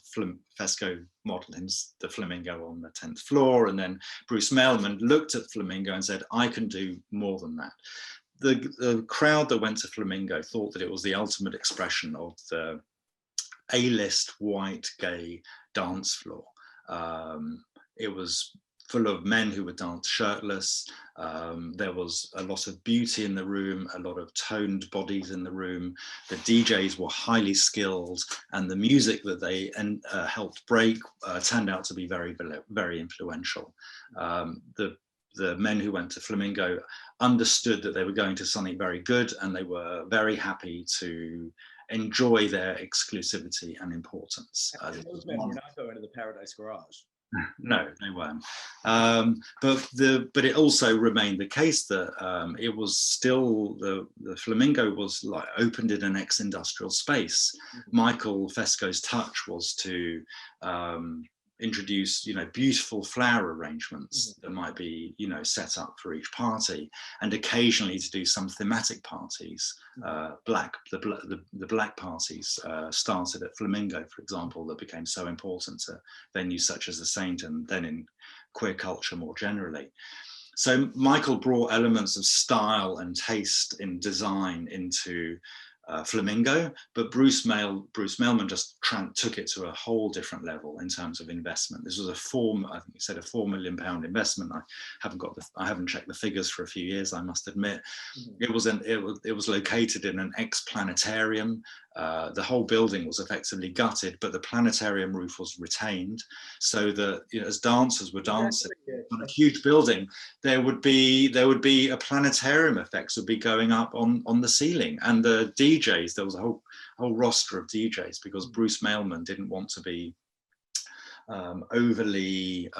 B: Fesco modelled the Flamingo on the 10th floor, and then Bruce Mailman looked at Flamingo and said, I can do more than that. The crowd that went to Flamingo thought that it was the ultimate expression of the A-list white gay dance floor. It was full of men who would dance shirtless. There was a lot of beauty in the room, a lot of toned bodies in the room. The DJs were highly skilled, and the music that they helped break turned out to be very, very influential. The men who went to Flamingo understood that they were going to something very good, and they were very happy to enjoy their exclusivity and importance.
C: Those men were not going to the Paradise Garage.
B: No, they weren't. But it also remained the case that it was still the Flamingo was like opened in an ex-industrial space. Michael Fesco's touch was to introduce, beautiful flower arrangements that might be, set up for each party, and occasionally to do some thematic parties. The black parties started at Flamingo, for example, that became so important to venues such as the Saint, and then in queer culture more generally. So Michael brought elements of style and taste in design into Flamingo, but Bruce Mailman just took it to a whole different level in terms of investment. This was I think he said a £4 million investment. I haven't checked the figures for a few years, I must admit. Mm-hmm. It was located in an ex-planetarium. The whole building was effectively gutted, but the planetarium roof was retained, so that, you know, as dancers were dancing on a huge building, there would be a planetarium effects would be going up on the ceiling, and the DJs, there was a whole roster of DJs, because Bruce Mailman didn't want to be overly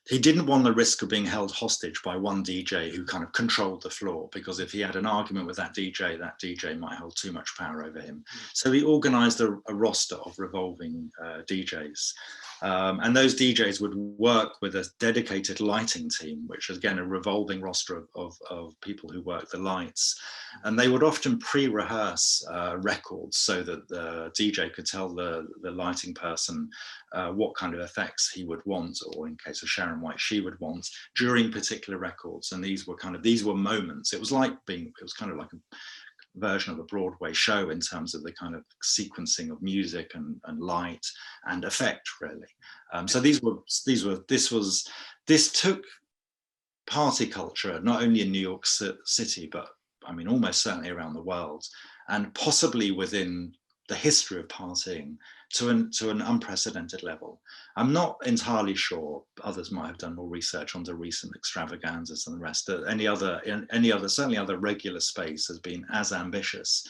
B: he didn't want the risk of being held hostage by one DJ who kind of controlled the floor, because if he had an argument with that DJ might hold too much power over him. So he organized a roster of revolving DJs. And those DJs would work with a dedicated lighting team, which is again a revolving roster of people who work the lights. And they would often pre-rehearse records so that the DJ could tell the lighting person what kind of effects he would want, or in case of Sharon White, she would want during particular records. And these were moments. It was kind of like a version of a Broadway show in terms of the kind of sequencing of music and light and effect, really. So this took party culture not only in New York City, but I mean almost certainly around the world, and possibly within the history of partying, to an unprecedented level. I'm not entirely sure, others might have done more research on the recent extravaganzas and the rest, that certainly other regular space has been as ambitious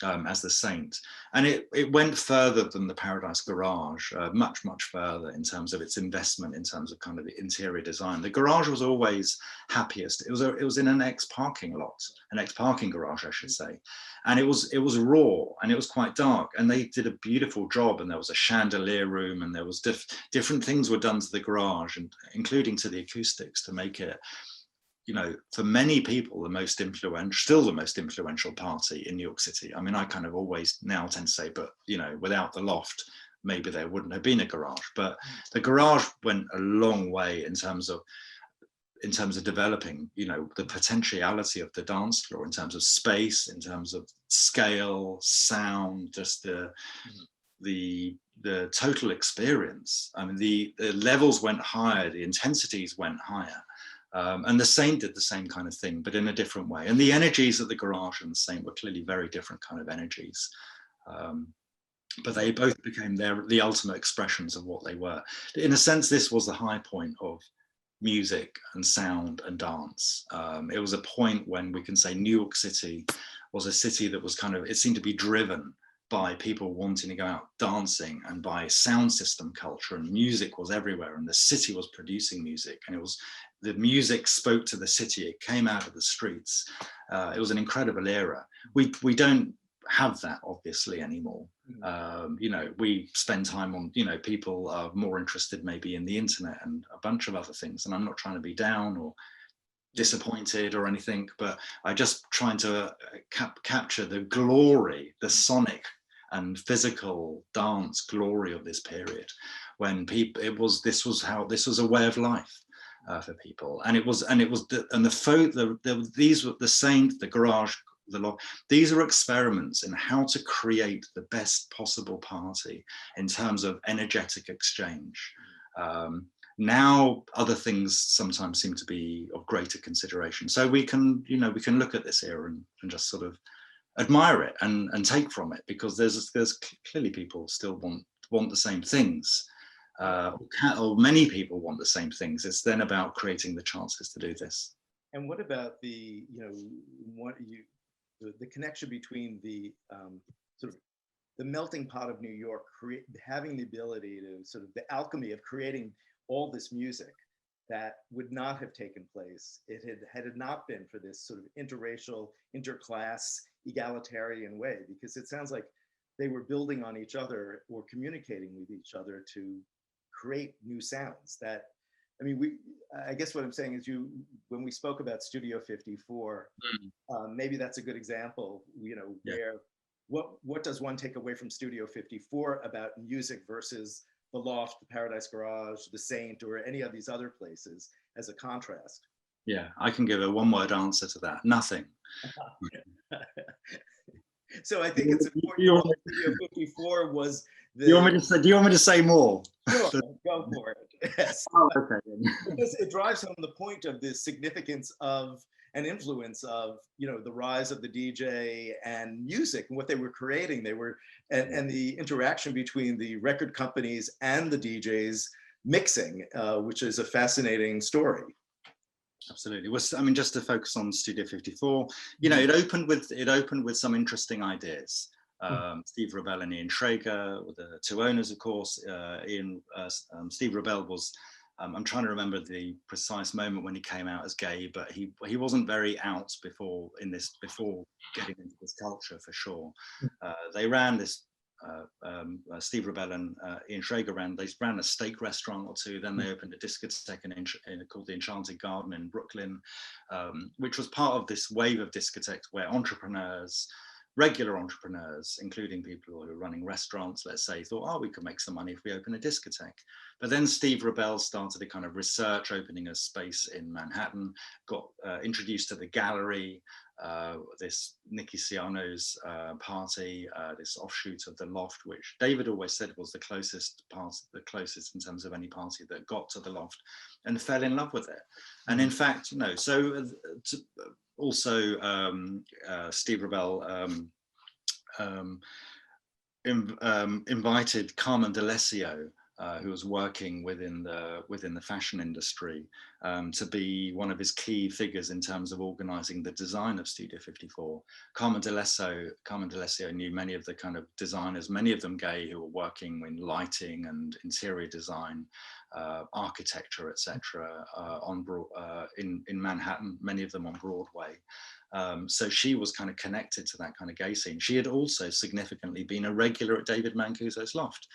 B: as the Saint. And it went further than the Paradise Garage, much, much further in terms of its investment, in terms of kind of the interior design. The garage was always happiest. It was in an ex-parking garage, I should say. And it was raw, and it was quite dark, and they did a beautiful job. And there was a chandelier room, and there was different things were done to the garage, and including to the acoustics, to make it, you know, for many people, still the most influential party in New York City. I mean, I kind of always now tend to say, but, you know, without the loft, maybe there wouldn't have been a garage. But the garage went a long way in terms of developing, you know, the potentiality of the dance floor, in terms of space, in terms of scale, sound, just the total experience. I mean, the levels went higher, the intensities went higher. And the Saint did the same kind of thing, but in a different way. And the energies at the garage and the Saint were clearly very different kind of energies. But they both became the ultimate expressions of what they were. In a sense, this was the high point of music and sound and dance. It was a point when we can say New York City was a city that was kind of, it seemed to be driven by people wanting to go out dancing, and by sound system culture, and music was everywhere, and the city was producing music, and the music spoke to the city. It came out of the streets. It was an incredible era. We don't have that obviously anymore. You know, we spend time on, you know, people are more interested maybe in the internet and a bunch of other things, and I'm not trying to be down or disappointed or anything, but I just trying to capture the glory, the sonic and physical dance glory of this period, when people, this was a way of life for people. And these were the Saint, the garage, the loft. These are experiments in how to create the best possible party in terms of energetic exchange. Now other things sometimes seem to be of greater consideration. So we can look at this era and just sort of admire it and take from it, because there's clearly people still want the same things, or many people want the same things. It's then about creating the chances to do this.
C: And what about the connection between the sort of the melting pot of New York, having the ability to sort of the alchemy of creating all this music that would not have taken place had it not been for this sort of interracial, interclass, egalitarian way, because it sounds like they were building on each other or communicating with each other to create new sounds. That, I mean, I guess what I'm saying is, when we spoke about Studio 54, maybe that's a good example, you know, where what does one take away from Studio 54 about music versus the Loft, the Paradise Garage, the Saint, or any of these other places as a contrast?
B: Yeah, I can give a one-word answer to that. Nothing.
C: So I think it's important.
B: You
C: Well, Studio 54 was the.
B: do you want me to say more?
C: Sure, go for it. Yes.
B: Oh, okay.
C: Because it drives home the point of the significance of and influence of, you know, the rise of the DJ and music and what they were creating. They were, and the interaction between the record companies and the DJs mixing, which is a fascinating story.
B: Absolutely. Well, I mean, just to focus on Studio 54, you know, it opened with some interesting ideas. Steve Rebell and Ian Schrager were the two owners, of course. Steve Rebell was, I'm trying to remember the precise moment when he came out as gay, but he wasn't very out before getting into this culture, for sure. They ran this. Steve Rebell and Ian Schrager ran a steak restaurant or two. Then they opened a discotheque called the Enchanted Garden in Brooklyn, which was part of this wave of discotheques where regular entrepreneurs, including people who are running restaurants, let's say, thought, oh, we could make some money if we open a discotheque. But then Steve Rebell started a kind of research, opening a space in Manhattan, got introduced to the Gallery, this Nicky Siano's party, this offshoot of the Loft, which David always said was the closest in terms of any party that got to the Loft, and fell in love with it. And in fact, you know, so also Steve Rebell invited Carmen D'Alessio, who was working within the fashion industry, to be one of his key figures in terms of organizing the design of Studio 54. Carmen D'Alessio knew many of the kind of designers, many of them gay, who were working in lighting and interior design, architecture, etc., in Manhattan, many of them on Broadway. So she was kind of connected to that kind of gay scene. She had also significantly been a regular at David Mancuso's Loft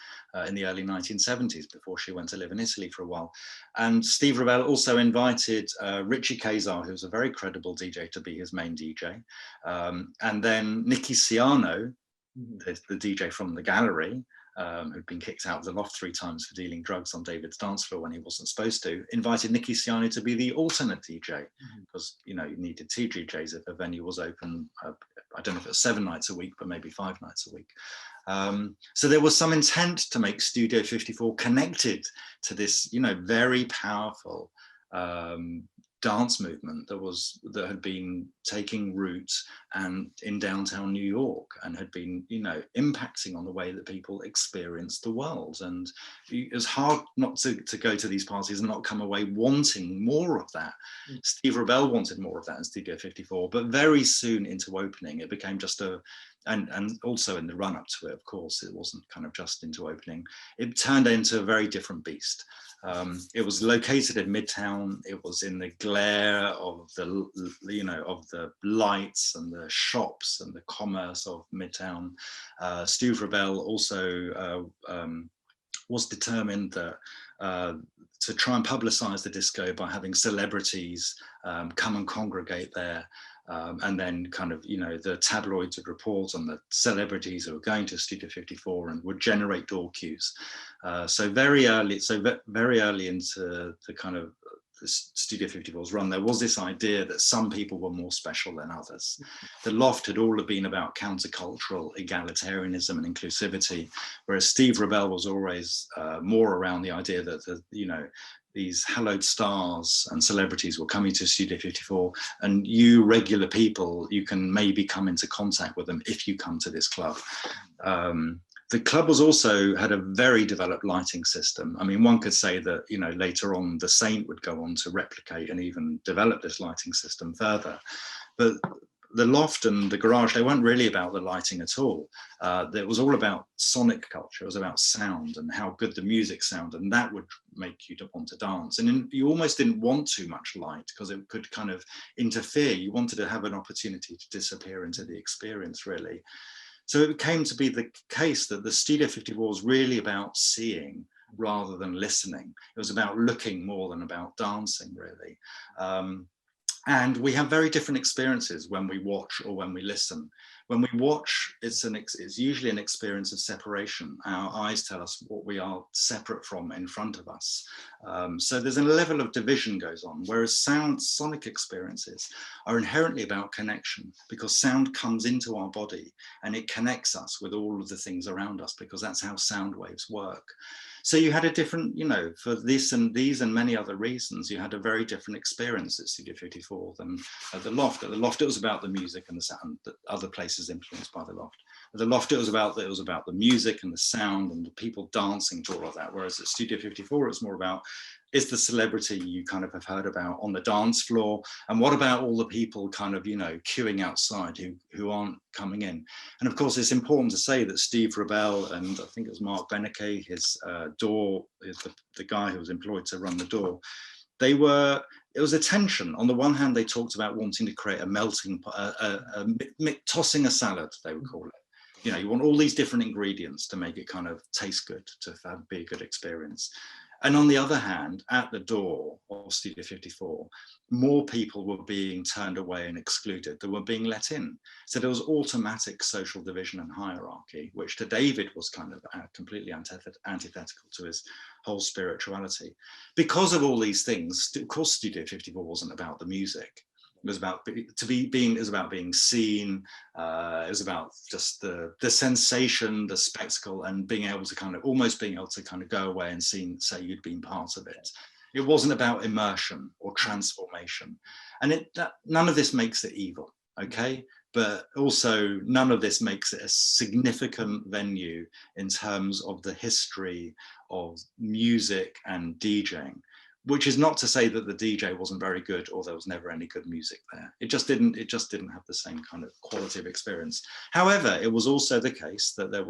B: in the early 1970s, before she went to live in Italy for a while. And Steve Rebell also invited Richie Kazar, who was a very credible DJ, to be his main DJ. And then Nicky Siano, the DJ from the Gallery, who'd been kicked out of the Loft 3 times for dealing drugs on David's dance floor when he wasn't supposed to, invited Nicky Siano to be the alternate DJ, because you know, you needed 2 DJs if a venue was open. I don't know if it was 7 nights a week, but maybe 5 nights a week. So there was some intent to make Studio 54 connected to this, you know, very powerful dance movement that had been taking root and in downtown New York, and had been, you know, impacting on the way that people experienced the world. And it was hard not to go to these parties and not come away wanting more of that. Steve Rebell wanted more of that in Studio 54, but very soon into opening, it became just and also in the run up to it, of course, it wasn't kind of just into opening. It turned into a very different beast. It was located in Midtown. It was in the glare of the, you know, of the lights and the shops and the commerce of Midtown. Steve Rebell also was determined that to try and publicize the disco by having celebrities come and congregate there. And then kind of, you know, the tabloids would report on the celebrities who were going to Studio 54 and would generate door queues. So very early into the kind of the Studio 54's run, there was this idea that some people were more special than others. The Loft had all been about countercultural egalitarianism and inclusivity, whereas Steve Rebell was always more around the idea that you know, these hallowed stars and celebrities were coming to Studio 54, and you regular people, you can maybe come into contact with them if you come to this club. The club had a very developed lighting system. I mean, one could say that, you know, later on the Saint would go on to replicate and even develop this lighting system further. But the Loft and the Garage, they weren't really about the lighting at all. It was all about sonic culture. It was about sound and how good the music sounded, and that would make you want to dance. And you almost didn't want too much light because it could kind of interfere. You wanted to have an opportunity to disappear into the experience, really. So it came to be the case that the Studio 54 was really about seeing rather than listening. It was about looking more than about dancing, really. And we have very different experiences when we watch or when we listen. When we watch, it's usually an experience of separation. Our eyes tell us what we are separate from in front of us. So there's a level of division goes on, whereas sonic experiences are inherently about connection, because sound comes into our body and it connects us with all of the things around us, because that's how sound waves work. So you had a different, you know, for this and these and many other reasons, you had a very different experience at Studio 54 than at the Loft. At the Loft, it was about the music and the sound, that other places influenced by the Loft. At the Loft, it was about the music and the sound and the people dancing to all of that. Whereas at Studio 54, it's more about, is the celebrity you kind of have heard about on the dance floor, and what about all the people kind of, you know, queuing outside who aren't coming in. And of course, it's important to say that Steve Rebell and I think it was Mark Beneke, his the guy who was employed to run the door, it was a tension. On the one hand, they talked about wanting to create a melting pot, tossing a salad, they would call it. You know, you want all these different ingredients to make it kind of taste good, to be a good experience. And on the other hand, at the door of Studio 54, more people were being turned away and excluded than were being let in. So there was automatic social division and hierarchy, which to David was kind of completely antithetical to his whole spirituality. Because of all these things, of course, Studio 54 wasn't about the music. It was about being seen. It was about just the sensation, the spectacle, and being able to kind of go away and say you'd been part of it. It wasn't about immersion or transformation, and none of this makes it evil, okay? But also none of this makes it a significant venue in terms of the history of music and DJing. Which is not to say that the DJ wasn't very good or there was never any good music there. It just didn't have the same kind of quality of experience. However, it was also the case that there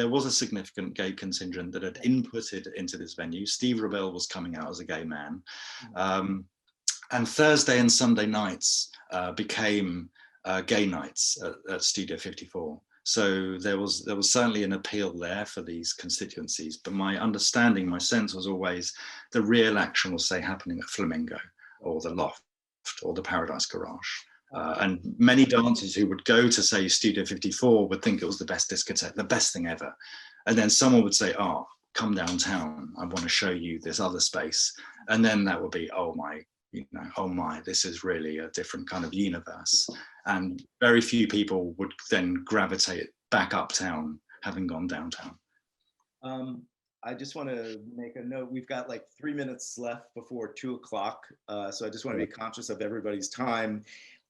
B: was a significant gay contingent that had inputted into this venue. Steve Rebell was coming out as a gay man. And Thursday and Sunday nights became gay nights at Studio 54. So there was certainly an appeal there for these constituencies, but my sense was always the real action was, say, happening at Flamingo or the Loft or the Paradise Garage. And many dancers who would go to, say, Studio 54 would think it was the best discotheque, the best thing ever. And then someone would say, oh, come downtown, I want to show you this other space. And then that would be, oh my, this is really a different kind of universe. And very few people would then gravitate back uptown, having gone downtown.
C: I just want to make a note. We've got like 3 minutes left before 2 o'clock. So I just want to be conscious of everybody's time.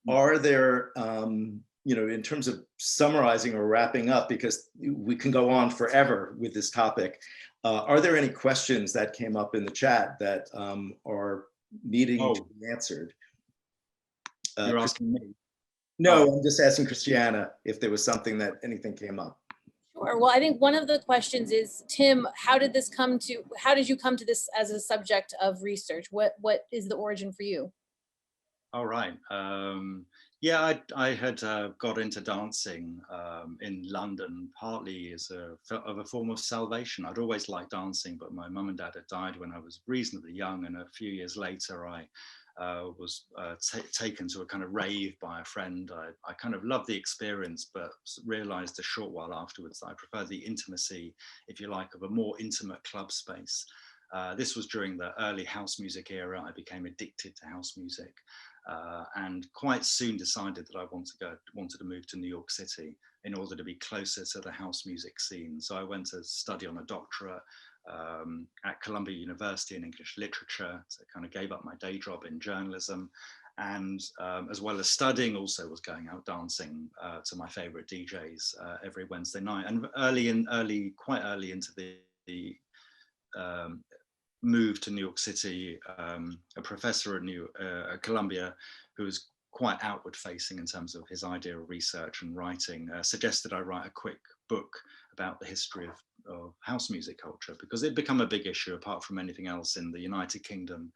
C: Are there, in terms of summarizing or wrapping up, because we can go on forever with this topic, are there any questions that came up in the chat that are needing to be answered?
B: You're asking me?
C: No, I'm just asking Christiana if there was anything came up.
D: Sure. Well, I think one of the questions is, Tim, how did you come to this as a subject of research? What is the origin for you?
B: All right. Yeah, I had got into dancing in London partly as a form of salvation. I'd always liked dancing, but my mum and dad had died when I was reasonably young, and a few years later I was taken to a kind of rave by a friend. I kind of loved the experience, but realized a short while afterwards that I preferred the intimacy, if you like, of a more intimate club space. This was during the early house music era. I became addicted to house music. And quite soon decided that I wanted to move to New York City in order to be closer to the house music scene. So I went to study on a doctorate at Columbia University in English literature. So I kind of gave up my day job in journalism, and as well as studying, also was going out dancing to my favorite DJs every Wednesday night. And quite early into the moved to New York City, a professor at Columbia, who was quite outward facing in terms of his idea of research and writing, suggested I write a quick book about the history of house music culture, because it'd become a big issue. Apart from anything else, in the United Kingdom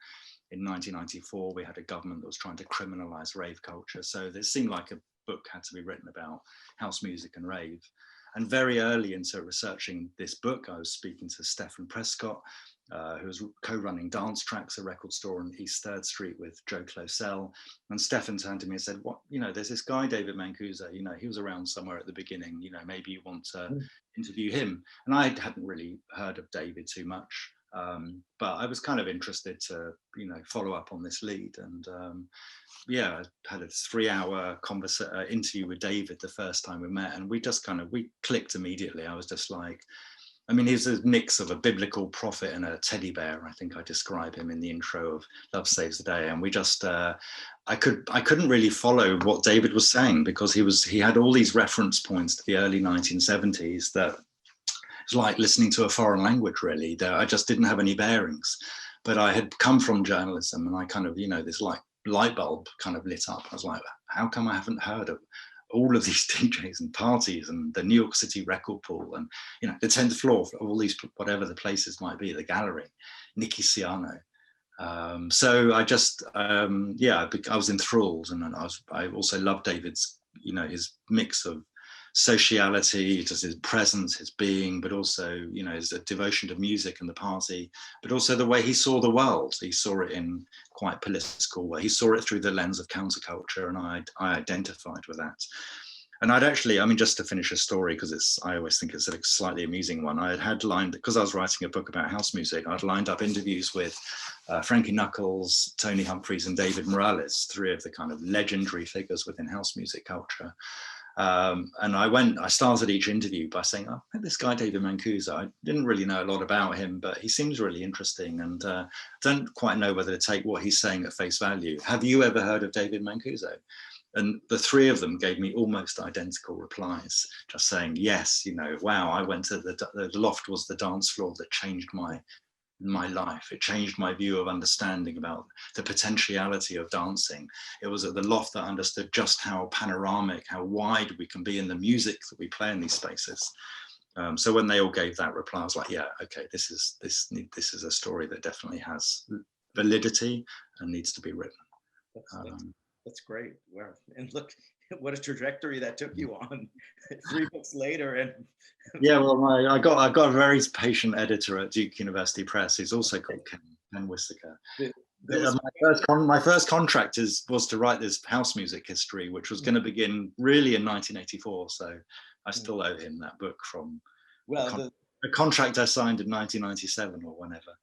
B: in 1994, we had a government that was trying to criminalize rave culture. So it seemed like a book had to be written about house music and rave. And very early into researching this book, I was speaking to Stephen Prescott, who was co-running Dance Tracks, a record store on East 3rd Street with Joe Closell. And Stephen turned to me and said, "What, you know, there's this guy, David Mancuso, you know, he was around somewhere at the beginning, you know, maybe you want to interview him." And I hadn't really heard of David too much, but I was kind of interested to, you know, follow up on this lead. And yeah, I had a 3-hour interview with David the first time we met, and we clicked immediately. I was just like, I mean, he's a mix of a biblical prophet and a teddy bear. I think I describe him in the intro of Love Saves the Day. And we just, I couldn't really follow what David was saying, because he had all these reference points to the early 1970s that it's like listening to a foreign language, really. That I just didn't have any bearings. But I had come from journalism, and I kind of, you know, this light bulb kind of lit up. I was like, how come I haven't heard of all of these DJs and parties and the New York City record pool and, you know, the 10th floor of all these, whatever the places might be, the gallery, Nicky Siano. So I just, yeah, I was enthralled, and I also loved David's, you know, his mix of sociality, just his presence, his being, but also, you know, his devotion to music and the party, but also the way he saw the world. He saw it in quite political way. He saw it through the lens of counterculture, and I identified with that. And I'd actually, I mean, just to finish a story, because I always think it's a slightly amusing one. I had lined, because I was writing a book about house music, I'd lined up interviews with Frankie Knuckles, Tony Humphries, and David Morales, 3 of the kind of legendary figures within house music culture. And I started each interview by saying, "Oh, I met this guy, David Mancuso. I didn't really know a lot about him, but he seems really interesting, and don't quite know whether to take what he's saying at face value. Have you ever heard of David Mancuso?" And the 3 of them gave me almost identical replies, just saying, "Yes, you know, wow, I went to the loft was the dance floor that changed my life. It changed my view of understanding about the potentiality of dancing. It was at the loft that I understood just how panoramic, how wide we can be in the music that we play in these spaces." So when they all gave that reply, I was like, yeah, okay, this is a story that definitely has validity and needs to be written.
C: That's great. Wow. And look, what a trajectory that took you on. 3 books later. And
B: yeah, well, I got a very patient editor at Duke University Press, who's also called Ken Wissaker. My first contract was to write this house music history, which was going to begin really in 1984. So I still owe him that book from a contract I signed in 1997 or whenever.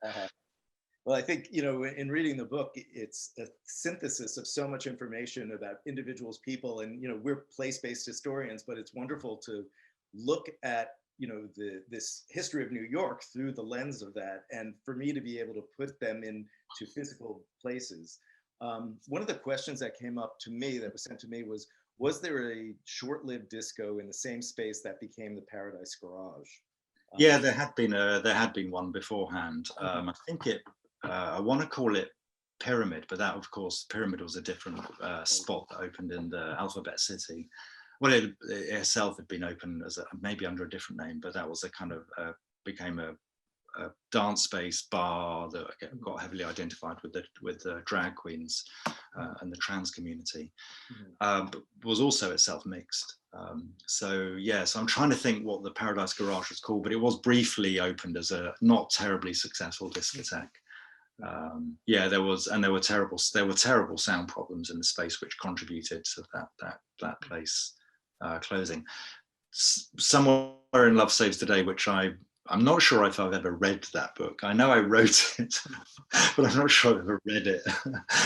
C: Well, I think, you know, in reading the book, it's a synthesis of so much information about individuals, people, and, you know, we're place-based historians, but it's wonderful to look at, you know, this history of New York through the lens of that, and for me to be able to put them into physical places. One of the questions that came up to me, that was sent to me, was there a short-lived disco in the same space that became the Paradise Garage?
B: Yeah, there had been one beforehand. I think I want to call it Pyramid, but that, of course, Pyramid was a different spot that opened in the Alphabet City. Well, it itself had been opened as maybe under a different name, but that was a kind of became a dance space bar that got heavily identified with the drag queens and the trans community, but was also itself mixed. So I'm trying to think what the Paradise Garage was called, but it was briefly opened as a not terribly successful discotheque. There were terrible sound problems in the space, which contributed to that place closing. Somewhere in Love Saves the Day, which I'm not sure if I've ever read that book. I know I wrote it, but I'm not sure I've ever read it.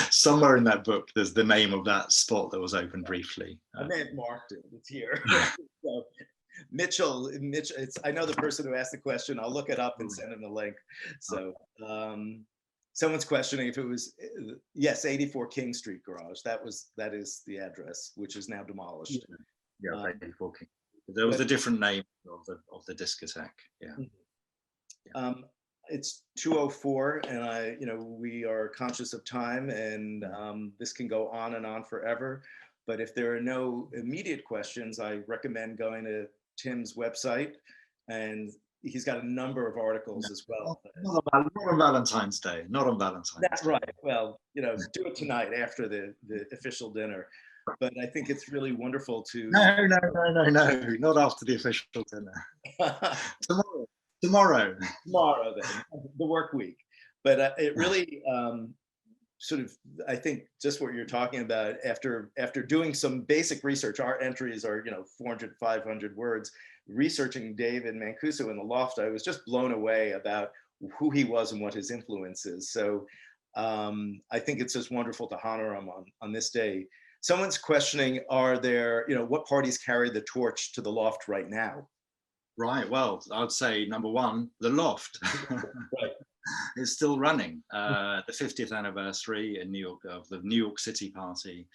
B: Somewhere in that book, there's the name of that spot that was open briefly.
C: I may have marked it. It's here. So, Mitchell, I know the person who asked the question. I'll look it up and send him the link. So someone's questioning if it was, yes, 84 King Street Garage. That is the address, which is now demolished.
B: Yeah, 84 King. There was a different name of the discotheque. Yeah.
C: It's 2:04, and we are conscious of time, and this can go on and on forever. But if there are no immediate questions, I recommend going to Tim's website, and he's got a number of articles as well.
B: Not on Valentine's Day. Not on Valentine's Day.
C: That's right. Well, do it tonight after the official dinner. but I think it's really wonderful to.
B: No, not after the official dinner. Tomorrow.
C: Tomorrow then, the work week. But it really sort of, I think just what you're talking about, after doing some basic research, our entries are, 400, 500 words, researching David Mancuso in the loft, I was just blown away about who he was and what his influence is. So I think it's just wonderful to honor him on this day. Someone's questioning, are there, what parties carry the torch to the loft right now?
B: Right, well, I'd say number one, the loft.
C: Right.
B: It's still running. The 50th anniversary in New York of the New York City party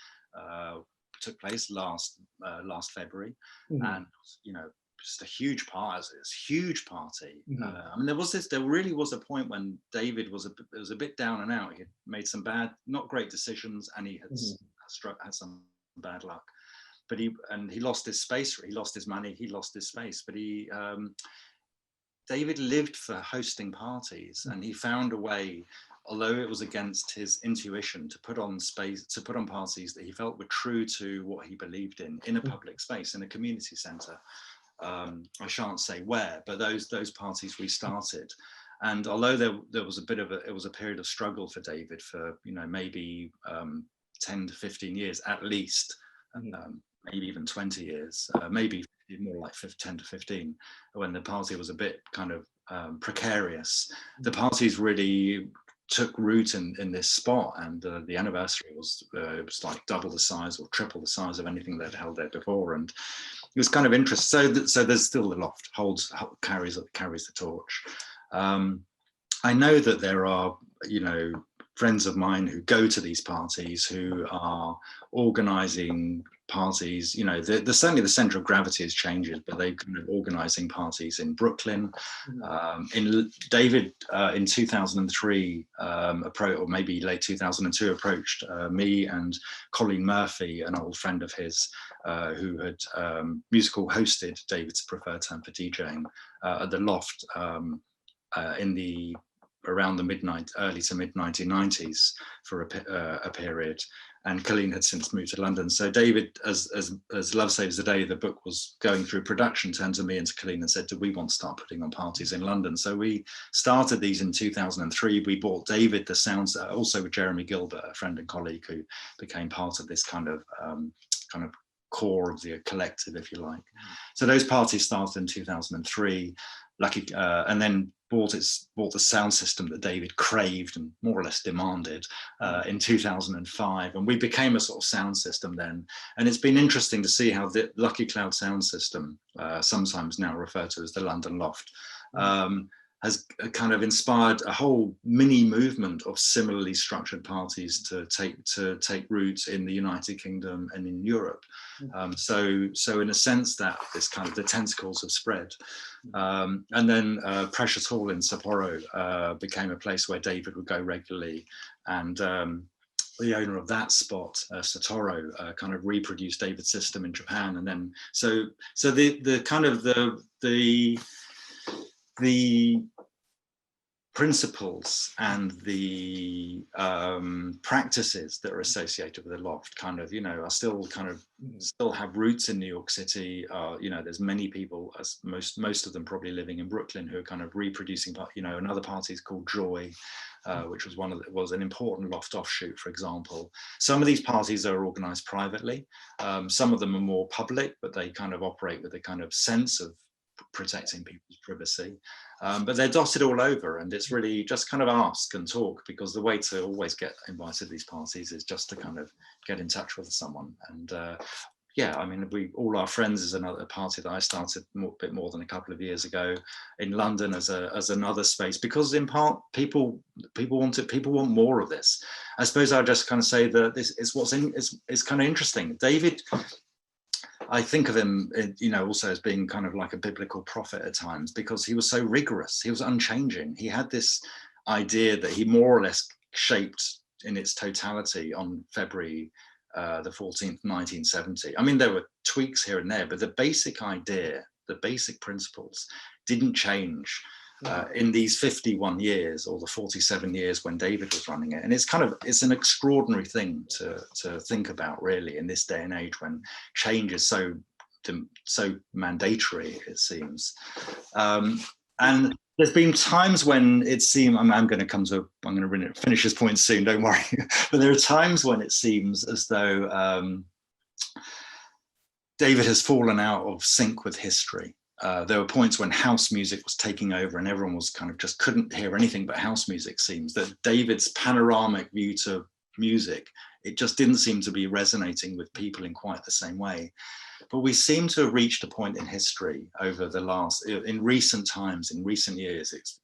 B: took place last February, and just a huge party. It's a huge party. I mean, there really was a point when David was a bit down and out. He had made some not great decisions, and he had some bad luck. But he lost his space. He lost his money. He lost his space. But David lived for hosting parties, and he found a way, although it was against his intuition, to put on parties that he felt were true to what he believed in a public space, in a community centre. I shan't say where, but those parties restarted. And although there was it was a period of struggle for David for maybe 10 to 15 years at least, maybe even 20 years, maybe more like 10 to 15, when the party was a bit kind of precarious. The parties really took root in this spot, and the anniversary was like double the size or triple the size of anything they'd held there before, and it was kind of interesting. So there's still the loft carries the torch. I know that there are friends of mine who go to these parties, who are organizing parties. Certainly the center of gravity has changed, but they're kind of organizing parties in Brooklyn. David in 2003 or maybe late 2002 approached me and Colleen Murphy, an old friend of his, who had musical hosted David's preferred term for DJing at the Loft around the early to mid 1990s for a period, and Colleen had since moved to London. So David, as Love Saves the Day, the book was going through production, turned to me and to Colleen and said, do we want to start putting on parties in London? So we started these in 2003. We bought David the sounds, also with Jeremy Gilbert, a friend and colleague who became part of this kind of core of the collective, if you like. So those parties started in 2003. And then bought the sound system that David craved and more or less demanded in 2005, and we became a sort of sound system then. And it's been interesting to see how the Lucky Cloud sound system, sometimes now referred to as the London Loft, has kind of inspired a whole mini movement of similarly structured parties to take root in the United Kingdom and in Europe. So in a sense that this kind of the tentacles have spread. And then Precious Hall in Sapporo became a place where David would go regularly, and the owner of that spot, Satoru, kind of reproduced David's system in Japan. And then so the kind of the principles and the practices that are associated with the Loft kind of, are still still have roots in New York City. There's many people, as most of them probably living in Brooklyn, who are kind of reproducing, another party is called Joy, which was an important Loft offshoot, for example. Some of these parties are organized privately. Some of them are more public, but they kind of operate with a kind of sense of protecting people's privacy, but they're dotted all over, and it's really just kind of ask and talk, because the way to always get invited to these parties is just to kind of get in touch with someone. And I mean, All Our Friends is another party that I started a bit more than a couple of years ago in London as another space, because in part people want more of this. I suppose I'll just kind of say that this is it's kind of interesting. David, I think of him, also as being kind of like a biblical prophet at times, because he was so rigorous. He was unchanging. He had this idea that he more or less shaped in its totality on February the 14th, 1970. I mean, there were tweaks here and there, but the basic idea, the basic principles didn't change. in these 51 years or the 47 years when David was running it. And it's an extraordinary thing to think about, really, in this day and age when change is so mandatory, it seems. And there's been times when it seemed, I'm going to finish this point soon, don't worry. But there are times when it seems as though David has fallen out of sync with history. There were points when house music was taking over and everyone was kind of just couldn't hear anything but house music. Seems that David's panoramic view to music, it just didn't seem to be resonating with people in quite the same way. But we seem to have reached a point in history in recent times, in recent years, it's,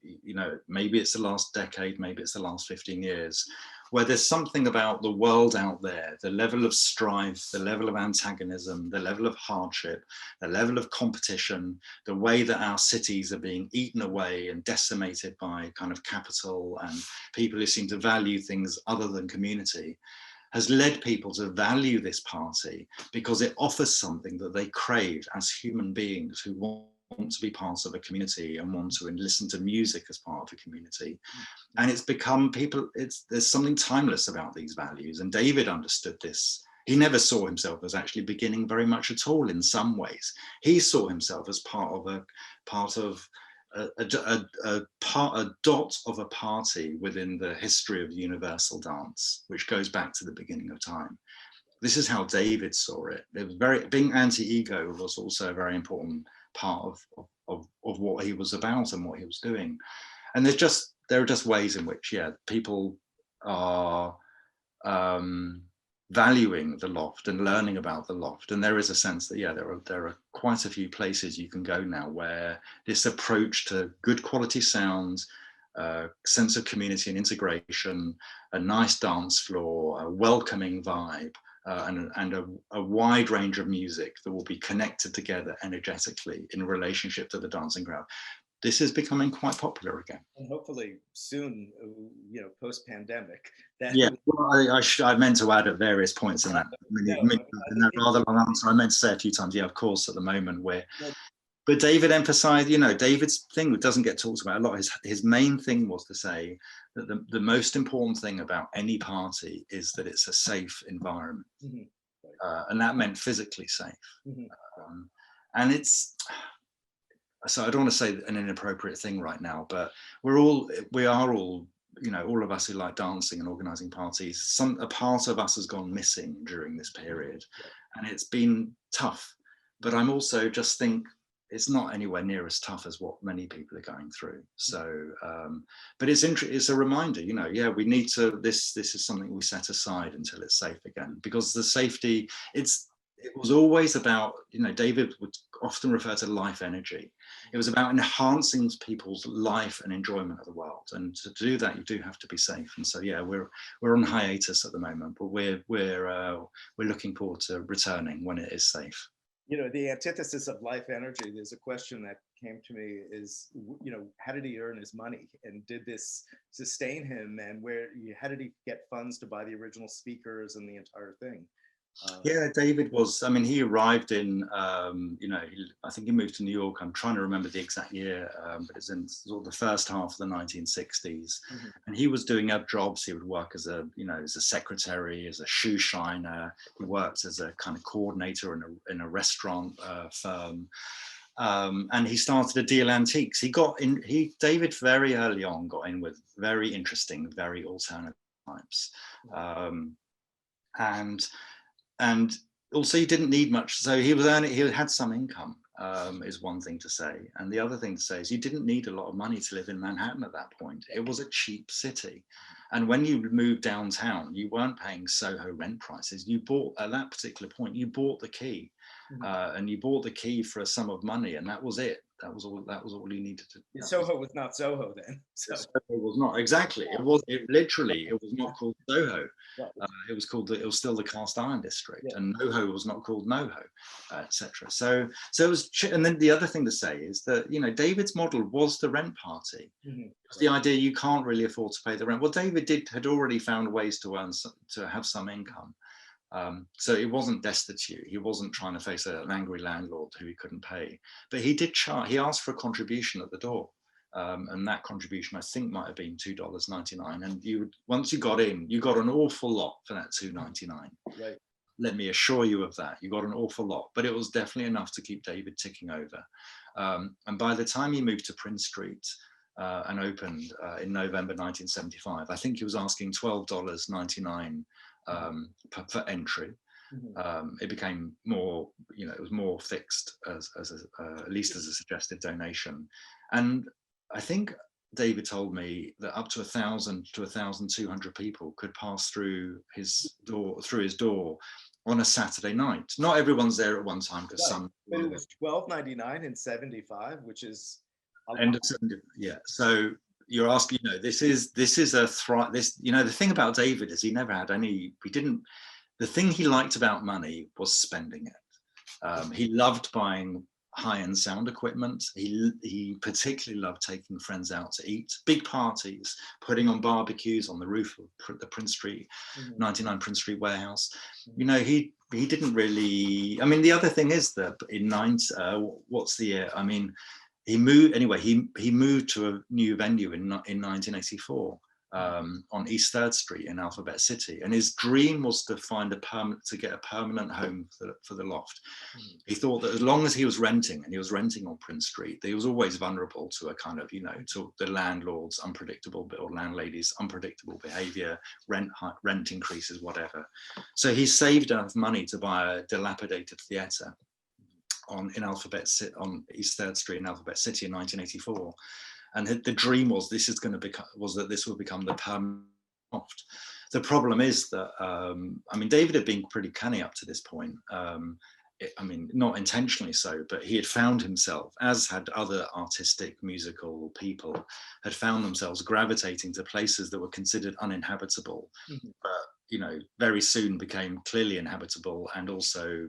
B: maybe it's the last decade, maybe it's the last 15 years, where there's something about the world out there, the level of strife, the level of antagonism, the level of hardship, the level of competition, the way that our cities are being eaten away and decimated by kind of capital and people who seem to value things other than community, has led people to value this party because it offers something that they crave as human beings who want to be part of a community and want to listen to music as part of a community. And it's become there's something timeless about these values. And David understood this. He never saw himself as actually beginning very much at all in some ways. He saw himself as part of a dot of a party within the history of universal dance, which goes back to the beginning of time. This is how David saw it. It was being anti-ego was also a very important part of what he was about and what he was doing. And there are just ways in which, people are valuing the loft and learning about the loft, and there is a sense that there are quite a few places you can go now where this approach to good quality sound, sense of community and integration, a nice dance floor, a welcoming vibe, and a wide range of music that will be connected together energetically in relationship to the dancing crowd. This is becoming quite popular again.
C: And hopefully soon, post-pandemic.
B: Well, I meant to add at various points in that, in that rather long answer, I meant to say a few times, of course, at the moment but David emphasized, David's thing that doesn't get talked about a lot, his main thing was to say that the most important thing about any party is that it's a safe environment. Mm-hmm. And that meant physically safe. Mm-hmm. And so I don't want to say an inappropriate thing right now, but we are all, all of us who like dancing and organizing parties, a part of us has gone missing during this period, and it's been tough. But I'm also just think it's not anywhere near as tough as what many people are going through. So, but it's a reminder, we need to, this is something we set aside until it's safe again, because the safety, it was always about, David would often refer to life energy. It was about enhancing people's life and enjoyment of the world. And to do that, you do have to be safe. And so, we're on hiatus at the moment, but we're looking forward to returning when it is safe.
C: The antithesis of life energy, there's a question that came to me is, how did he earn his money? And did this sustain him? And how did he get funds to buy the original speakers and the entire thing?
B: David was, he arrived in, I think he moved to New York. I'm trying to remember the exact year, but it's in sort of the first half of the 1960s. Mm-hmm. And he was doing other jobs. He would work as a secretary, as a shoe shiner. He worked as a kind of coordinator in a restaurant firm. And he started to deal antiques. David very early on got in with very interesting, very alternative types. And also he didn't need much. So he had some income, is one thing to say. And the other thing to say is you didn't need a lot of money to live in Manhattan at that point. It was a cheap city. And when you moved downtown, you weren't paying Soho rent prices. At that particular point, you bought the key. And you bought the key for a sum of money, and that was it. That was all you needed to do.
C: Soho was not Soho then.
B: Soho was not, exactly. It was not called Soho. It was still the cast iron district, and NoHo was not called NoHo, etc. So it was. And then the other thing to say is that David's model was the rent party. Mm-hmm. It's the idea you can't really afford to pay the rent. Well, David had already found ways to have some income. So he wasn't destitute. He wasn't trying to face an angry landlord who he couldn't pay. But he did he asked for a contribution at the door. And that contribution, I think, might have been $2.99. And once you got in, you got an awful lot for that $2.99.
C: Right.
B: Let me assure you of that. You got an awful lot, but it was definitely enough to keep David ticking over. And by the time he moved to Prince Street and opened in November 1975, I think he was asking $12.99 for entry. It became more, it was more fixed as at least as a suggested donation. And I think David told me that up to 1,000 to 1,200 people could pass through his door on a Saturday night. Not everyone's there at one time, because
C: Right.
B: some.
C: But it was $12.99 in 75, which is
B: end of 70, yeah. So you're asking, this is a thrive. The thing about David is he never had any. The thing he liked about money was spending it. He loved buying high-end sound equipment. He particularly loved taking friends out to eat, big parties, putting on barbecues on the roof of the Prince Street, 99 Prince Street warehouse. He didn't really. I mean, the other thing is that in what's the year? I mean, he moved anyway. He moved to a new venue in 1984. On East 3rd Street in Alphabet City, and his dream was to get a permanent home for the loft. He thought that as long as he was renting, and he was renting on Prince Street, he was always vulnerable to a kind of, to the landlord's unpredictable, or landlady's unpredictable behavior, rent increases, whatever. So he saved enough money to buy a dilapidated theatre on East 3rd Street in Alphabet City in 1984. And the dream was that this would become the permanent loft. The problem is that, David had been pretty canny up to this point. Not intentionally so, but he had found himself, as had other artistic, musical people, had found themselves gravitating to places that were considered uninhabitable, but, very soon became clearly inhabitable, and also,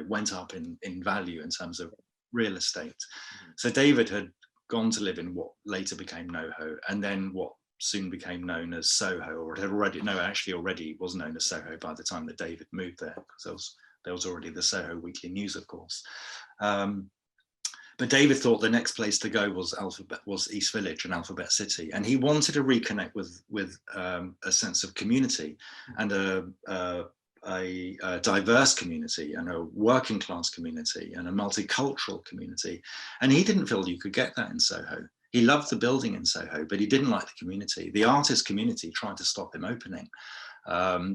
B: went up in value in terms of real estate. So David had gone to live in what later became NoHo, and then what soon became known as Soho, or it had already was known as Soho by the time that David moved there, because there was already the Soho Weekly News, of course. But David thought the next place to go was East Village and Alphabet City, and he wanted to reconnect with a sense of community and a diverse community, and a working class community, and a multicultural community. And he didn't feel you could get that in Soho. He loved the building in Soho, but he didn't like the community. The artist community tried to stop him opening.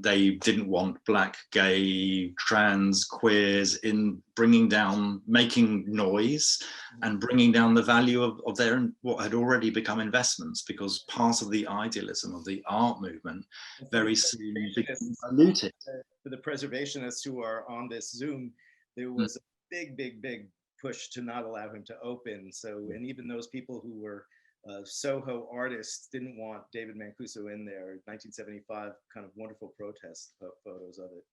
B: They didn't want black, gay, trans, queers in making noise and bringing down the value of their what had already become investments, because part of the idealism of the art movement very soon became diluted.
C: For the preservationists who are on this Zoom, there was a big push to not allow him to open. So, and even those people who were Soho artists didn't want David Mancuso in there. 1975, kind of wonderful protest photos of it.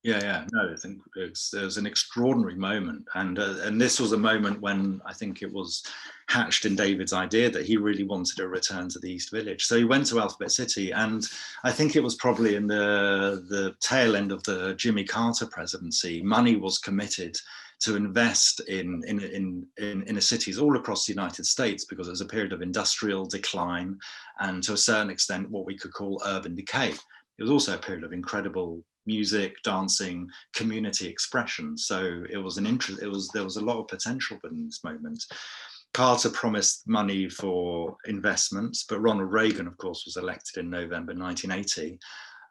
B: Yeah, no, I think there's an extraordinary moment, and this was a moment when I think it was hatched in David's idea that he really wanted to return to the East Village. So he went to Alphabet City, and I think it was probably in the tail end of the Jimmy Carter presidency. Money was committed to invest in inner cities all across the United States, because it was a period of industrial decline and, to a certain extent, what we could call urban decay. It was also a period of incredible music, dancing, community expression. So it was there was a lot of potential in this moment. Carter promised money for investments, but Ronald Reagan, of course, was elected in November 1980.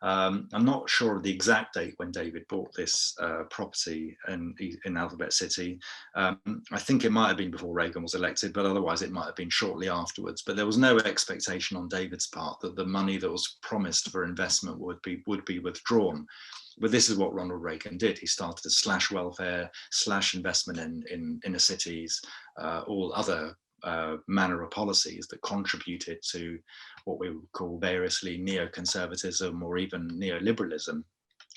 B: I'm not sure of the exact date when David bought this property in Alphabet City. I think it might have been before Reagan was elected, but otherwise it might have been shortly afterwards. But there was no expectation on David's part that the money that was promised for investment would be withdrawn. But this is what Ronald Reagan did. He started to slash welfare, slash investment in inner cities, all other manner of policies that contributed to what we would call variously neoconservatism or even neoliberalism,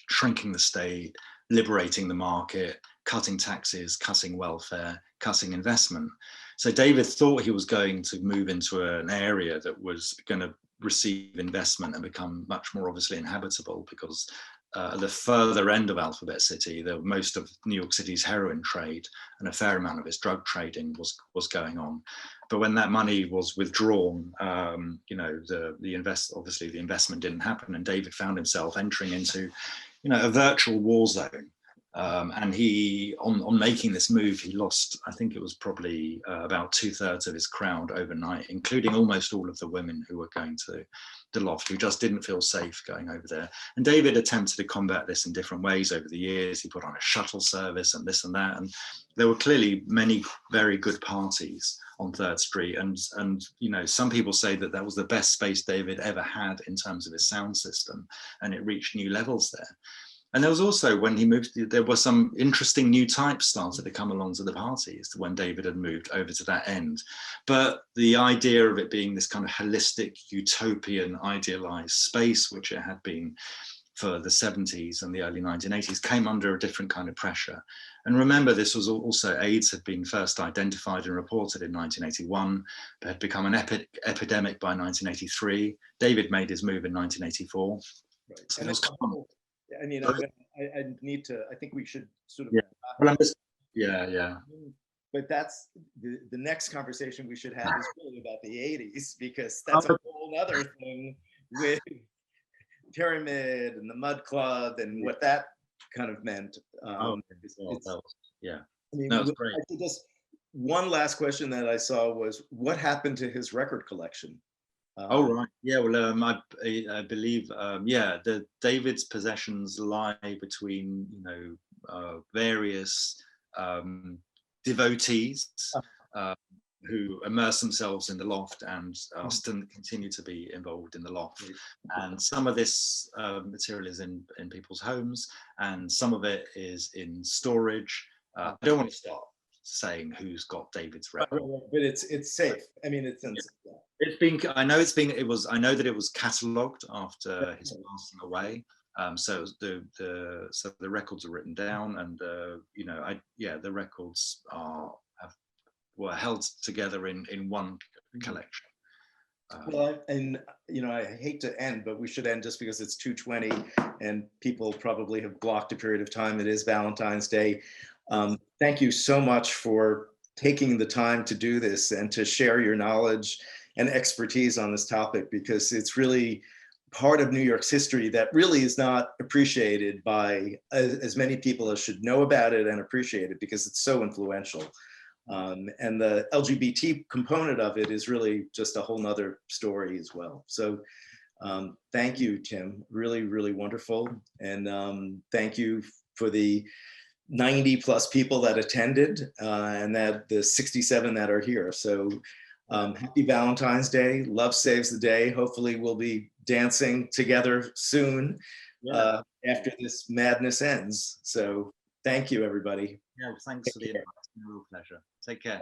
B: shrinking the state, liberating the market, cutting taxes, cutting welfare, cutting investment. So David thought he was going to move into an area that was going to receive investment and become much more obviously inhabitable, because at the further end of Alphabet City, most of New York City's heroin trade and a fair amount of its drug trading was going on. But when that money was withdrawn, obviously the investment didn't happen, and David found himself entering into, a virtual war zone. And he, on making this move, he lost, I think it was probably about 2/3 of his crowd overnight, including almost all of the women who were going to the loft, who just didn't feel safe going over there. And David attempted to combat this in different ways over the years. He put on a shuttle service and this and that. And there were clearly many very good parties on 3rd Street. And some people say that that was the best space David ever had in terms of his sound system, and it reached new levels there. And there was also, when he moved, there were some interesting new types started to come along to the parties when David had moved over to that end. But the idea of it being this kind of holistic, utopian, idealized space, which it had been for the 70s and the early 1980s, came under a different kind of pressure. And remember, this was also, AIDS had been first identified and reported in 1981, but had become an epidemic by 1983. David made his move in 1984.
C: Right.
B: So
C: And
B: it was
C: I mean, I need to, I think we should sort of.
B: Yeah. Well, yeah.
C: But that's the next conversation we should have is really about the 80s, because that's a whole other thing with Pyramid and the Mud Club and what that kind of meant.
B: Yeah.
C: I mean,
B: No, it's great.
C: just one last question that I saw was, what happened to his record collection?
B: Oh, right. Yeah, well, I believe, the David's possessions lie between, various devotees who immerse themselves in the loft and still continue to be involved in the loft. And some of this material is in people's homes, and some of it is in storage. I don't want to start saying who's got David's record,
C: but it's safe. I mean, it's
B: been. I know that it was catalogued after his passing away. So the records are written down, and the records were held together in one collection.
C: Well, and I hate to end, but we should end just because it's 2:20 and people probably have blocked a period of time. It is Valentine's Day. Thank you so much for taking the time to do this and to share your knowledge and expertise on this topic, because it's really part of New York's history that really is not appreciated by as many people as should know about it and appreciate it, because it's so influential. And the LGBT component of it is really just a whole nother story as well. So thank you, Tim. Really, really wonderful. And thank you for the 90+ people that attended and that the 67 that are here. So happy Valentine's Day. Love saves the day. Hopefully we'll be dancing together soon after this madness ends. So thank you, everybody.
B: Yeah, thanks for the invite. It's been a real pleasure. Take care.